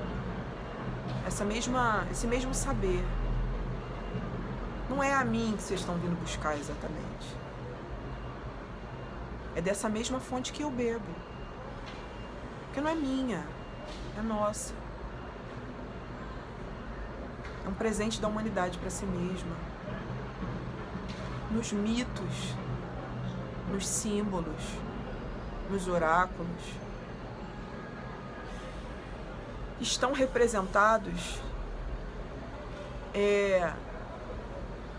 Esse mesmo saber. Não é a mim que vocês estão vindo buscar exatamente. É dessa mesma fonte que eu bebo. Porque não é minha, é nossa. É um presente da humanidade para si mesma. Nos mitos, nos símbolos, nos oráculos, estão representados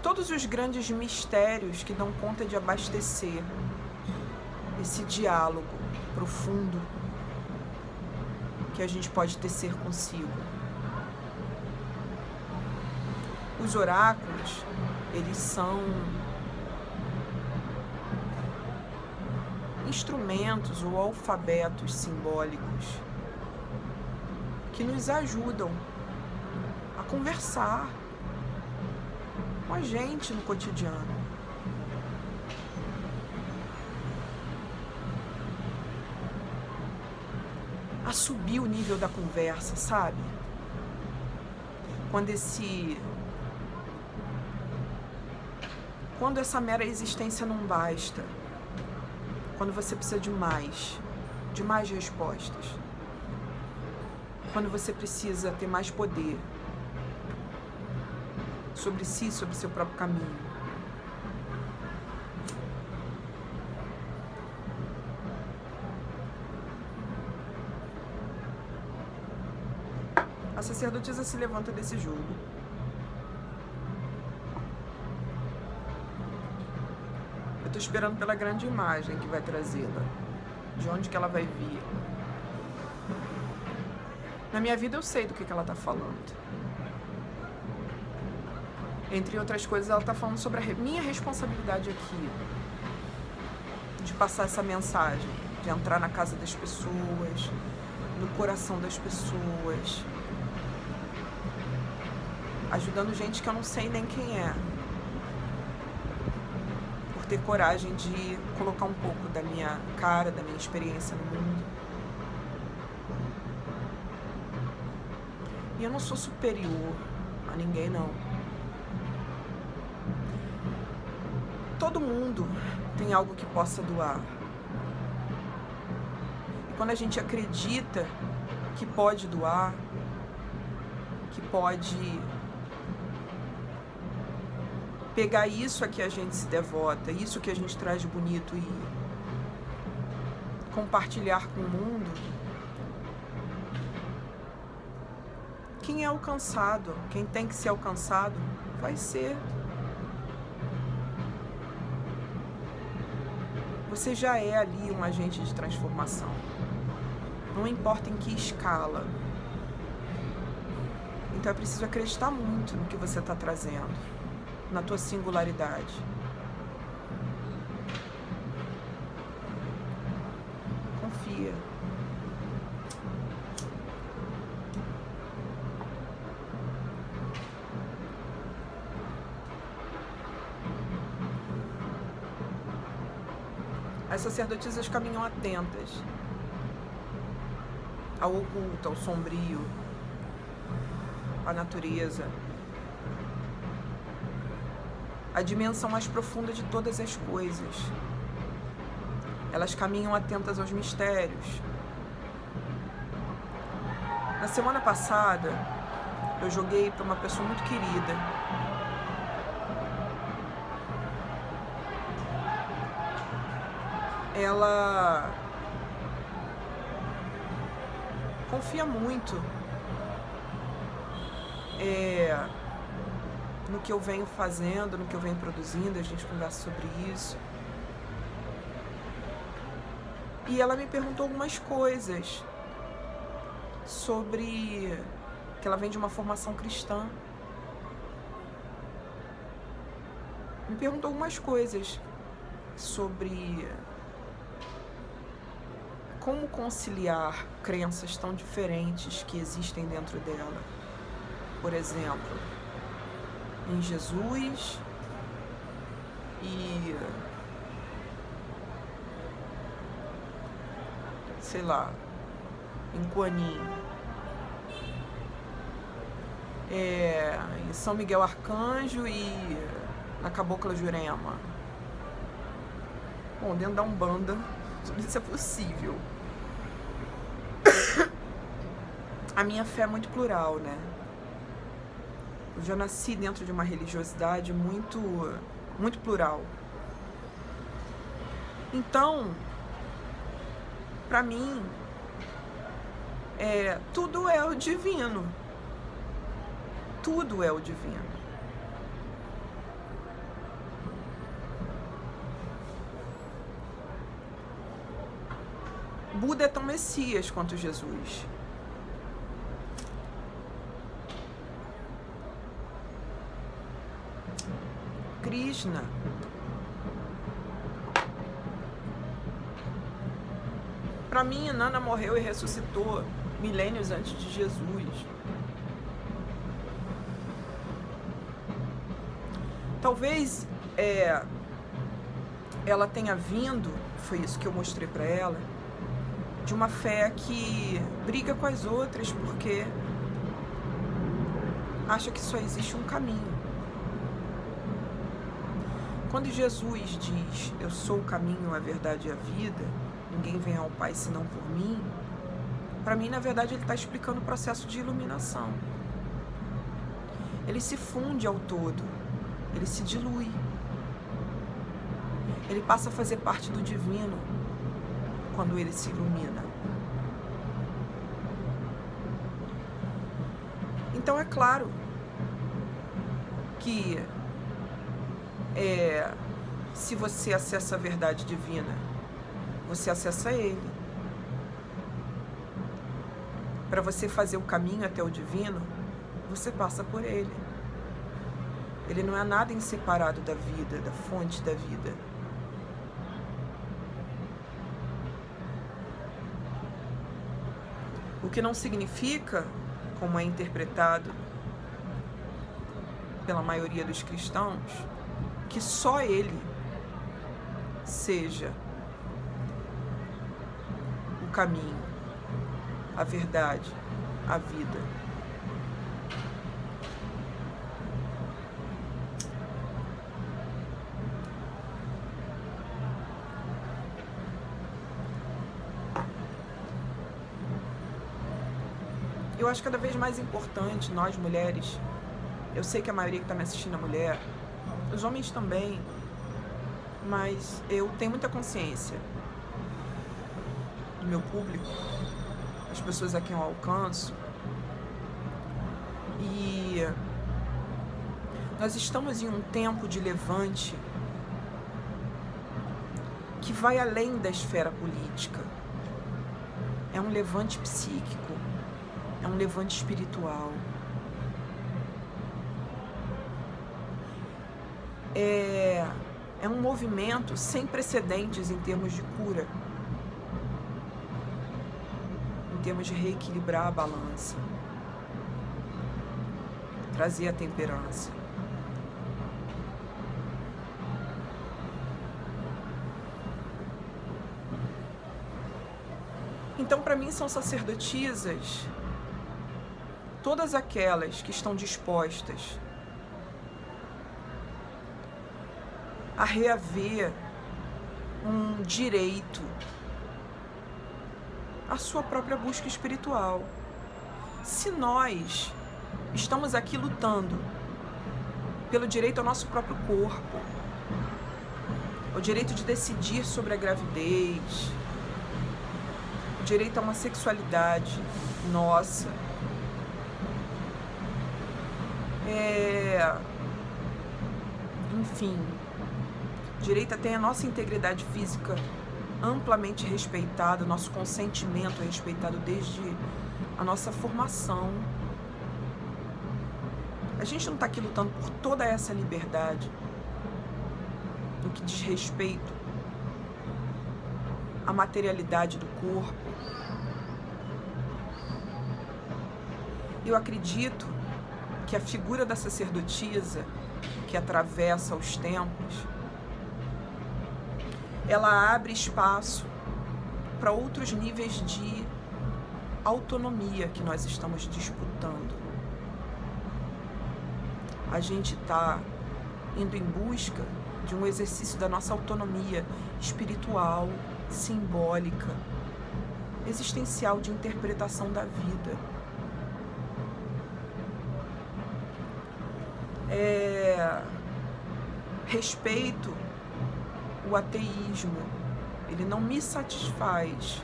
todos os grandes mistérios que dão conta de abastecer esse diálogo profundo que a gente pode tecer consigo. Os oráculos, eles são instrumentos ou alfabetos simbólicos que nos ajudam a conversar com a gente no cotidiano. A subir o nível da conversa, sabe? Quando essa mera existência não basta, quando você precisa de mais respostas, quando você precisa ter mais poder sobre si, sobre seu próprio caminho. sacerdotisa se levanta desse jogo. Eu estou esperando pela grande imagem que vai trazê-la. De onde que ela vai vir. Na minha vida eu sei do que ela está falando. Entre outras coisas, ela está falando sobre a minha responsabilidade aqui. De passar essa mensagem. De entrar na casa das pessoas. No coração das pessoas. Ajudando gente que eu não sei nem quem é. Por ter coragem de colocar um pouco da minha cara, da minha experiência no mundo. E eu não sou superior a ninguém, não. Todo mundo tem algo que possa doar. E quando a gente acredita que pode doar, que pode pegar isso a que a gente se devota, isso que a gente traz de bonito e compartilhar com o mundo, quem é alcançado, quem tem que ser alcançado, vai ser. Você já é ali um agente de transformação. Não importa em que escala. Então é preciso acreditar muito no que você está trazendo, na tua singularidade. Confia. As sacerdotisas caminham atentas ao oculto, ao sombrio, à natureza, à dimensão mais profunda de todas as coisas. Elas caminham atentas aos mistérios. Na semana passada, eu joguei para uma pessoa muito querida. Ela confia muito no que eu venho fazendo, no que eu venho produzindo, a gente conversa sobre isso. E ela me perguntou algumas coisas sobre que ela vem de uma formação cristã. Me perguntou algumas coisas sobre como conciliar crenças tão diferentes que existem dentro dela. Por exemplo, em Jesus e, sei lá, em Kuan Yin, em São Miguel Arcanjo e na Cabocla Jurema. Bom, dentro da Umbanda, tudo isso é possível. A minha fé é muito plural, né? Eu já nasci dentro de uma religiosidade muito, muito plural. Então, para mim, tudo é o divino. Tudo é o divino. Buda é tão Messias quanto Jesus. Krishna para mim, Nana morreu e ressuscitou milênios antes de Jesus. Talvez ela tenha vindo, foi isso que eu mostrei para ela, de uma fé que briga com as outras porque acha que só existe um caminho. Quando Jesus diz, eu sou o caminho, a verdade e a vida, ninguém vem ao Pai senão por mim, para mim, na verdade, ele está explicando o processo de iluminação. Ele se funde ao todo, ele se dilui. Ele passa a fazer parte do divino quando ele se ilumina. Então é claro que se você acessa a verdade divina, você acessa Ele. Para você fazer o caminho até o divino, você passa por Ele. Ele não é nada inseparado da vida, da fonte da vida. O que não significa, como é interpretado pela maioria dos cristãos, que só Ele seja o caminho, a verdade, a vida. Eu acho cada vez mais importante, nós mulheres, eu sei que a maioria que está me assistindo é mulher, os homens também, mas eu tenho muita consciência do meu público, as pessoas a quem eu alcanço, e nós estamos em um tempo de levante que vai além da esfera política. É um levante psíquico, é um levante espiritual. É um movimento sem precedentes em termos de cura, em termos de reequilibrar a balança, trazer a temperança. Então, para mim, são sacerdotisas todas aquelas que estão dispostas a reaver um direito à sua própria busca espiritual. Se nós estamos aqui lutando pelo direito ao nosso próprio corpo, o direito de decidir sobre a gravidez, o direito a uma sexualidade nossa, enfim, direito a ter a nossa integridade física amplamente respeitada, nosso consentimento é respeitado desde a nossa formação. A gente não está aqui lutando por toda essa liberdade no que diz respeito à materialidade do corpo. Eu acredito que a figura da sacerdotisa que atravessa os tempos, ela abre espaço para outros níveis de autonomia que nós estamos disputando. A gente está indo em busca de um exercício da nossa autonomia espiritual, simbólica, existencial, de interpretação da vida. Respeito o ateísmo, ele não me satisfaz.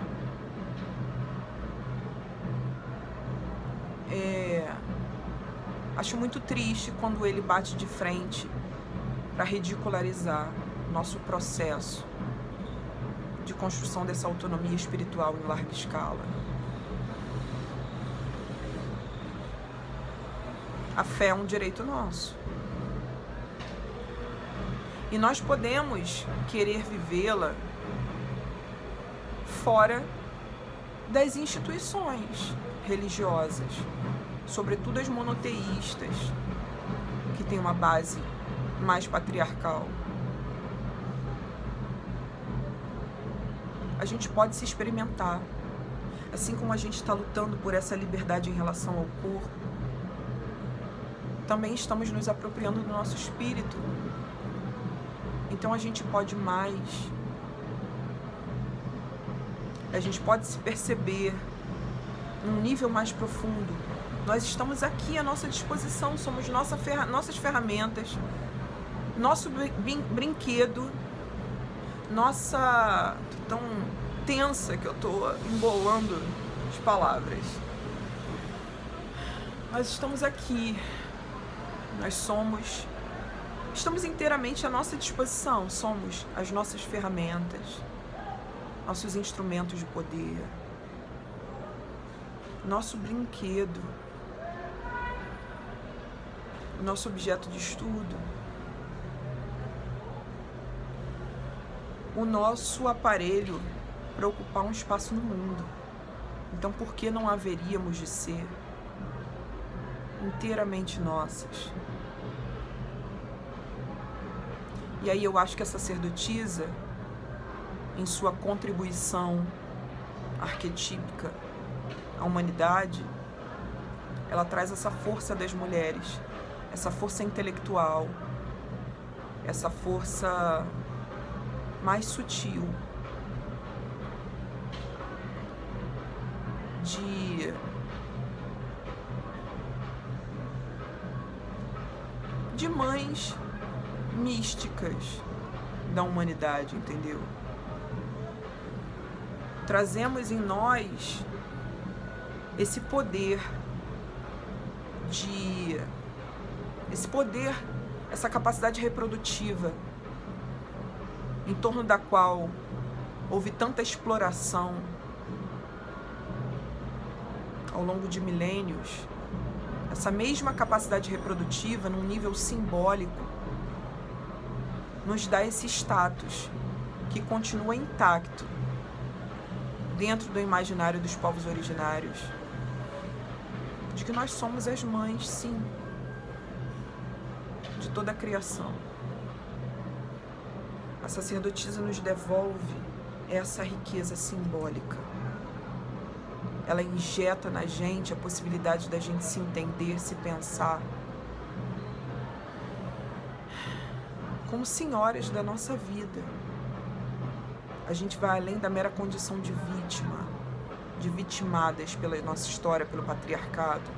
Acho muito triste quando ele bate de frente para ridicularizar nosso processo de construção dessa autonomia espiritual em larga escala. A fé é um direito nosso. E nós podemos querer vivê-la fora das instituições religiosas, sobretudo as monoteístas, que têm uma base mais patriarcal. A gente pode se experimentar, assim como a gente está lutando por essa liberdade em relação ao corpo, também estamos nos apropriando do nosso espírito. Então a gente pode mais, a gente pode se perceber num nível mais profundo. Nós estamos aqui à nossa disposição, somos nossas ferramentas, nosso brinquedo, nossa... Tô tão tensa que eu tô embolando as palavras. Nós estamos aqui, estamos inteiramente à nossa disposição, somos as nossas ferramentas, nossos instrumentos de poder, nosso brinquedo, nosso objeto de estudo, o nosso aparelho para ocupar um espaço no mundo. Então, por que não haveríamos de ser inteiramente nossas? E aí eu acho que a sacerdotisa, em sua contribuição arquetípica à humanidade, ela traz essa força das mulheres, essa força intelectual, essa força mais sutil de mães místicas da humanidade, entendeu? Trazemos em nós esse poder, essa capacidade reprodutiva, em torno da qual houve tanta exploração ao longo de milênios. Essa mesma capacidade reprodutiva, num nível simbólico, nos dá esse status que continua intacto dentro do imaginário dos povos originários, de que nós somos as mães, sim, de toda a criação. A sacerdotisa nos devolve essa riqueza simbólica. Ela injeta na gente a possibilidade da gente se entender, se pensar como senhoras da nossa vida. A gente vai além da mera condição de vítima, de vitimadas pela nossa história, pelo patriarcado.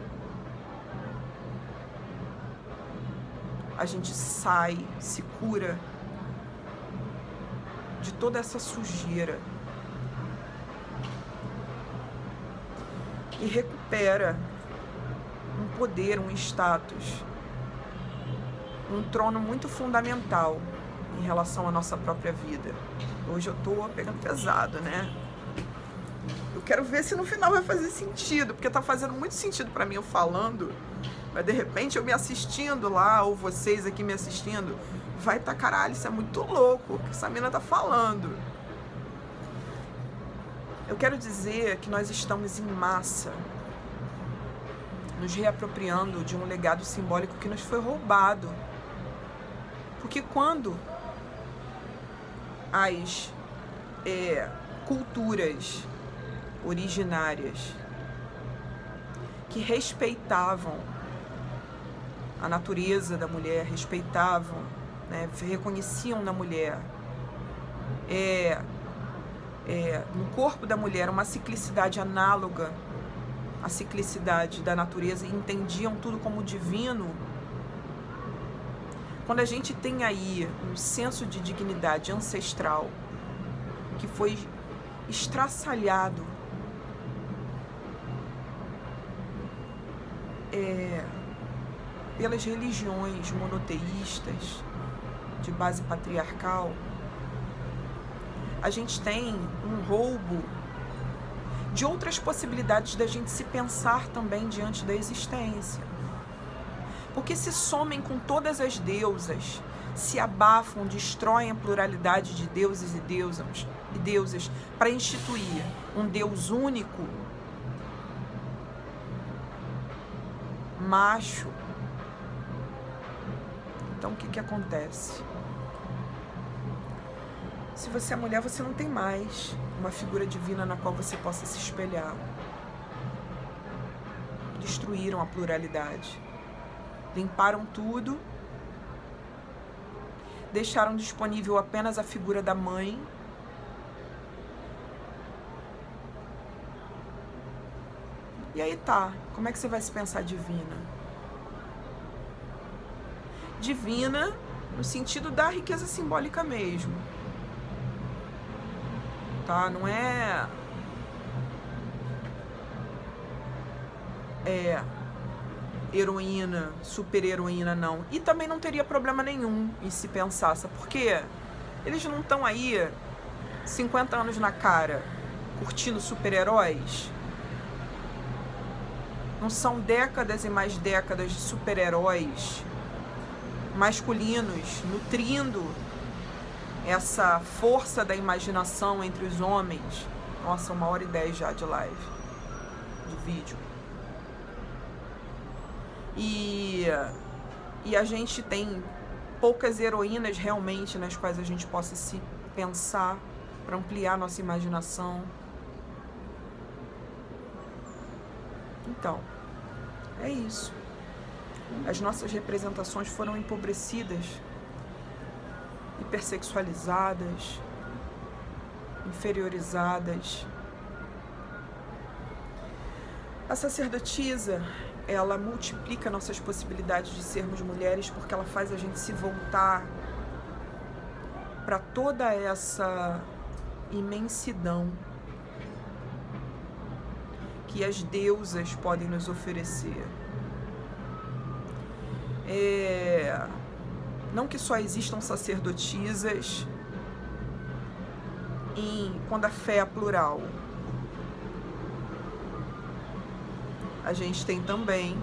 A gente sai, se cura de toda essa sujeira e recupera um poder, um status, um trono muito fundamental em relação à nossa própria vida. Hoje eu tô pegando pesado, né? Eu quero ver se no final vai fazer sentido, porque tá fazendo muito sentido pra mim eu falando, mas de repente eu me assistindo lá, ou vocês aqui me assistindo, vai tá, caralho, isso é muito louco, o que essa mina tá falando. Eu quero dizer que nós estamos em massa nos reapropriando de um legado simbólico que nos foi roubado. Porque quando as culturas originárias que respeitavam a natureza da mulher, respeitavam, né, reconheciam na mulher no corpo da mulher uma ciclicidade análoga à ciclicidade da natureza e entendiam tudo como divino. Quando a gente tem aí um senso de dignidade ancestral que foi estraçalhado pelas religiões monoteístas de base patriarcal, a gente tem um roubo de outras possibilidades da gente se pensar também diante da existência. Porque se somem com todas as deusas, se abafam, destroem a pluralidade de deuses e deusas para instituir um Deus único, macho. Então o que acontece? Se você é mulher, você não tem mais uma figura divina na qual você possa se espelhar. Destruíram a pluralidade. Limparam tudo. Deixaram disponível apenas a figura da mãe. E aí tá, como é que você vai se pensar divina? Divina no sentido da riqueza simbólica mesmo. Tá? Não heroína, super heroína, não. E também não teria problema nenhum em se pensar, sabe por quê? Eles não estão aí 50 anos na cara curtindo super-heróis. Não são décadas e mais décadas de super-heróis masculinos nutrindo essa força da imaginação entre os homens. Nossa, 1h10 já de live, de vídeo. E a gente tem poucas heroínas realmente nas quais a gente possa se pensar para ampliar nossa imaginação. Então, é isso. As nossas representações foram empobrecidas, hipersexualizadas, inferiorizadas. A sacerdotisa, ela multiplica nossas possibilidades de sermos mulheres porque ela faz a gente se voltar para toda essa imensidão que as deusas podem nos oferecer. Não que só existam sacerdotisas quando a fé é plural. A gente tem também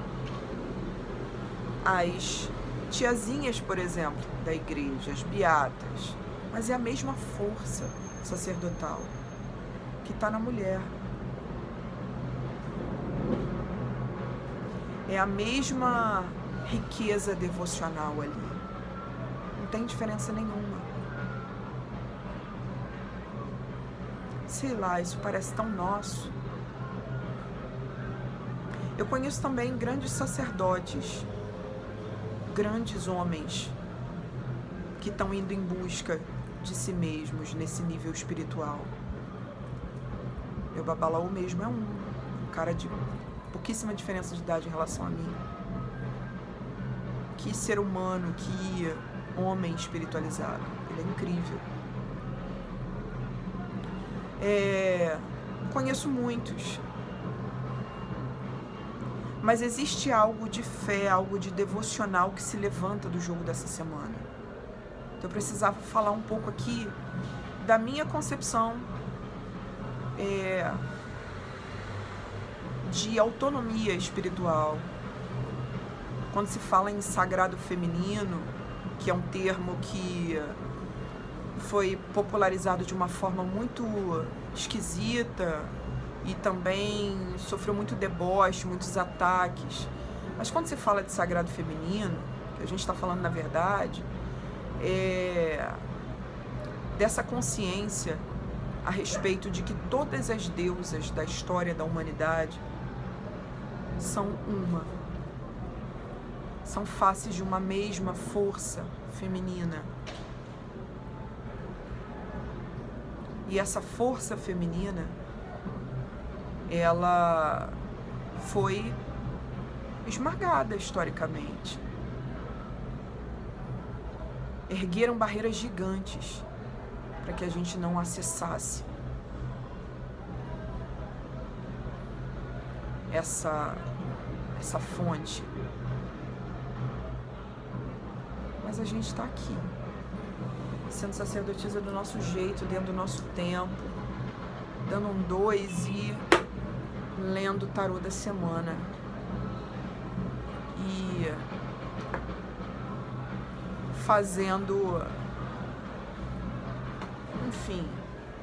as tiazinhas, por exemplo, da igreja, as beatas. Mas é a mesma força sacerdotal que está na mulher. É a mesma riqueza devocional ali. Não tem diferença nenhuma. Sei lá, isso parece tão nosso. Eu conheço também grandes sacerdotes, grandes homens que estão indo em busca de si mesmos nesse nível espiritual. Meu babalaô mesmo é um cara de pouquíssima diferença de idade em relação a mim. Que ser humano, que homem espiritualizado. Ele é incrível. Conheço muitos. Mas existe algo de fé, algo de devocional que se levanta do jogo dessa semana. Então eu precisava falar um pouco aqui da minha concepção de autonomia espiritual. Quando se fala em sagrado feminino, que é um termo que foi popularizado de uma forma muito esquisita e também sofreu muito deboche, muitos ataques. Mas quando se fala de sagrado feminino, que a gente está falando na verdade, dessa consciência a respeito de que todas as deusas da história da humanidade são uma. São faces de uma mesma força feminina. E essa força feminina, ela foi esmagada historicamente. Ergueram barreiras gigantes para que a gente não acessasse essa fonte. Mas a gente está aqui, sendo sacerdotisa do nosso jeito, dentro do nosso tempo, dando um 2 e lendo o tarô da semana. E fazendo, enfim,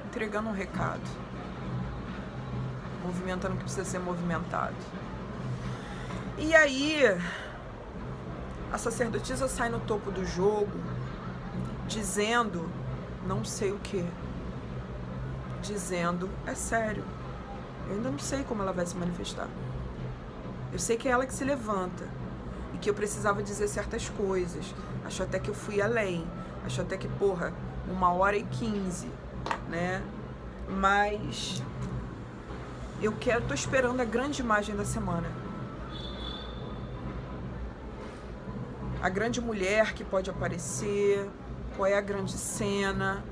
entregando um recado, movimentando o que precisa ser movimentado. E aí a sacerdotisa sai no topo do jogo dizendo não sei o que, dizendo é sério, eu ainda não sei como ela vai se manifestar, eu sei que é ela que se levanta e que eu precisava dizer certas coisas. Acho até que eu fui além, acho até que 1h15, né? Mas eu tô esperando a grande imagem da semana. A grande mulher que pode aparecer, qual é a grande cena.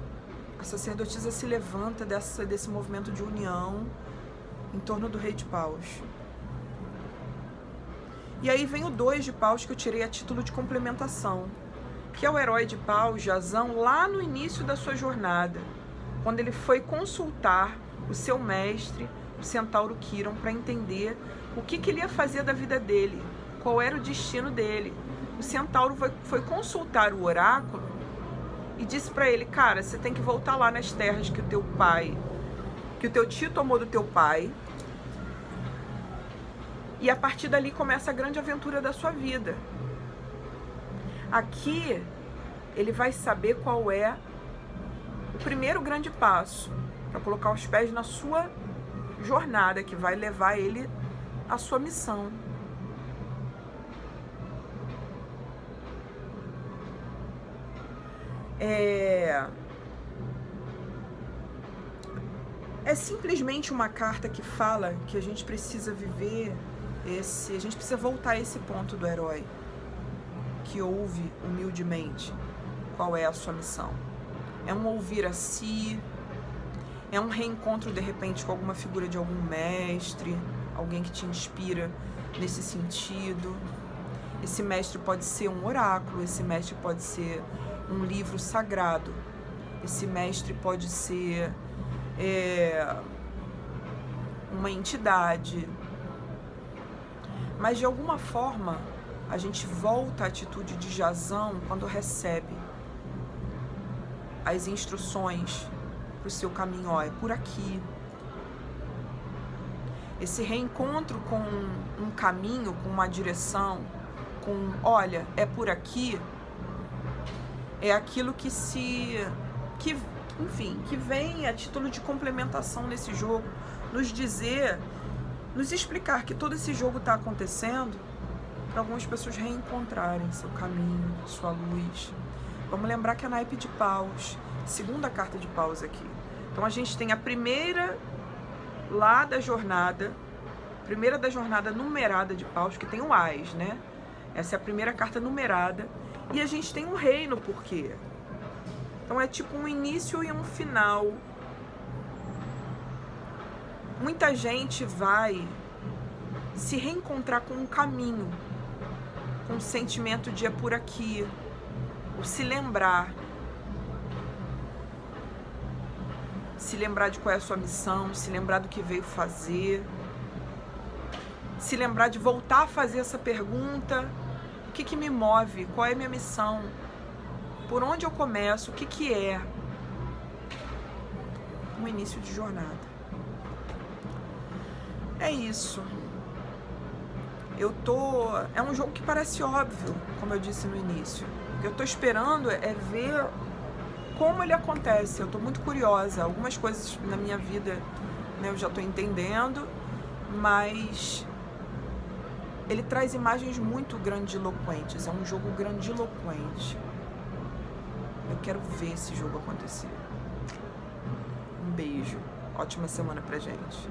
A sacerdotisa se levanta desse movimento de união em torno do Rei de Paus. E aí vem o 2 de paus, que eu tirei a título de complementação, que é o herói de paus, Jazão, lá no início da sua jornada, quando ele foi consultar o seu mestre, o centauro Quiron, para entender o que ele ia fazer da vida dele, qual era o destino dele. O centauro foi consultar o oráculo e disse para ele: cara, você tem que voltar lá nas terras que o teu tio tomou do teu pai, e a partir dali começa a grande aventura da sua vida. Aqui ele vai saber qual é o primeiro grande passo para colocar os pés na sua jornada, que vai levar ele à sua missão. É simplesmente uma carta que fala que a gente precisa viver a gente precisa voltar a esse ponto do herói, que ouve humildemente qual é a sua missão. É um ouvir a si, é um reencontro de repente com alguma figura de algum mestre, alguém que te inspira nesse sentido. Esse mestre pode ser um oráculo, esse mestre pode ser um livro sagrado, esse mestre pode ser uma entidade, mas de alguma forma a gente volta à atitude de Jazão quando recebe as instruções para o seu caminho. Ó, é por aqui. Esse reencontro com um caminho, com uma direção, com olha, é por aqui, é aquilo que vem a título de complementação nesse jogo, nos explicar que todo esse jogo está acontecendo para algumas pessoas reencontrarem seu caminho, sua luz. Vamos lembrar que é naipe de paus, segunda carta de paus aqui. Então a gente tem a primeira lá da jornada, numerada de paus, que tem o Ás, né? Essa é a primeira carta numerada. E a gente tem um rei no porquê. Então é tipo um início e um final. Muita gente vai se reencontrar com um caminho, com um sentimento de é por aqui, ou se lembrar de qual é a sua missão, se lembrar do que veio fazer, se lembrar de voltar a fazer essa pergunta: o que me move? Qual é a minha missão? Por onde eu começo? O que é? Um início de jornada. É isso. É um jogo que parece óbvio, como eu disse no início. O que eu tô esperando é ver como ele acontece. Eu tô muito curiosa. Algumas coisas na minha vida, né, eu já tô entendendo, mas ele traz imagens muito grandiloquentes. É um jogo grandiloquente. Eu quero ver esse jogo acontecer. Um beijo. Ótima semana pra gente.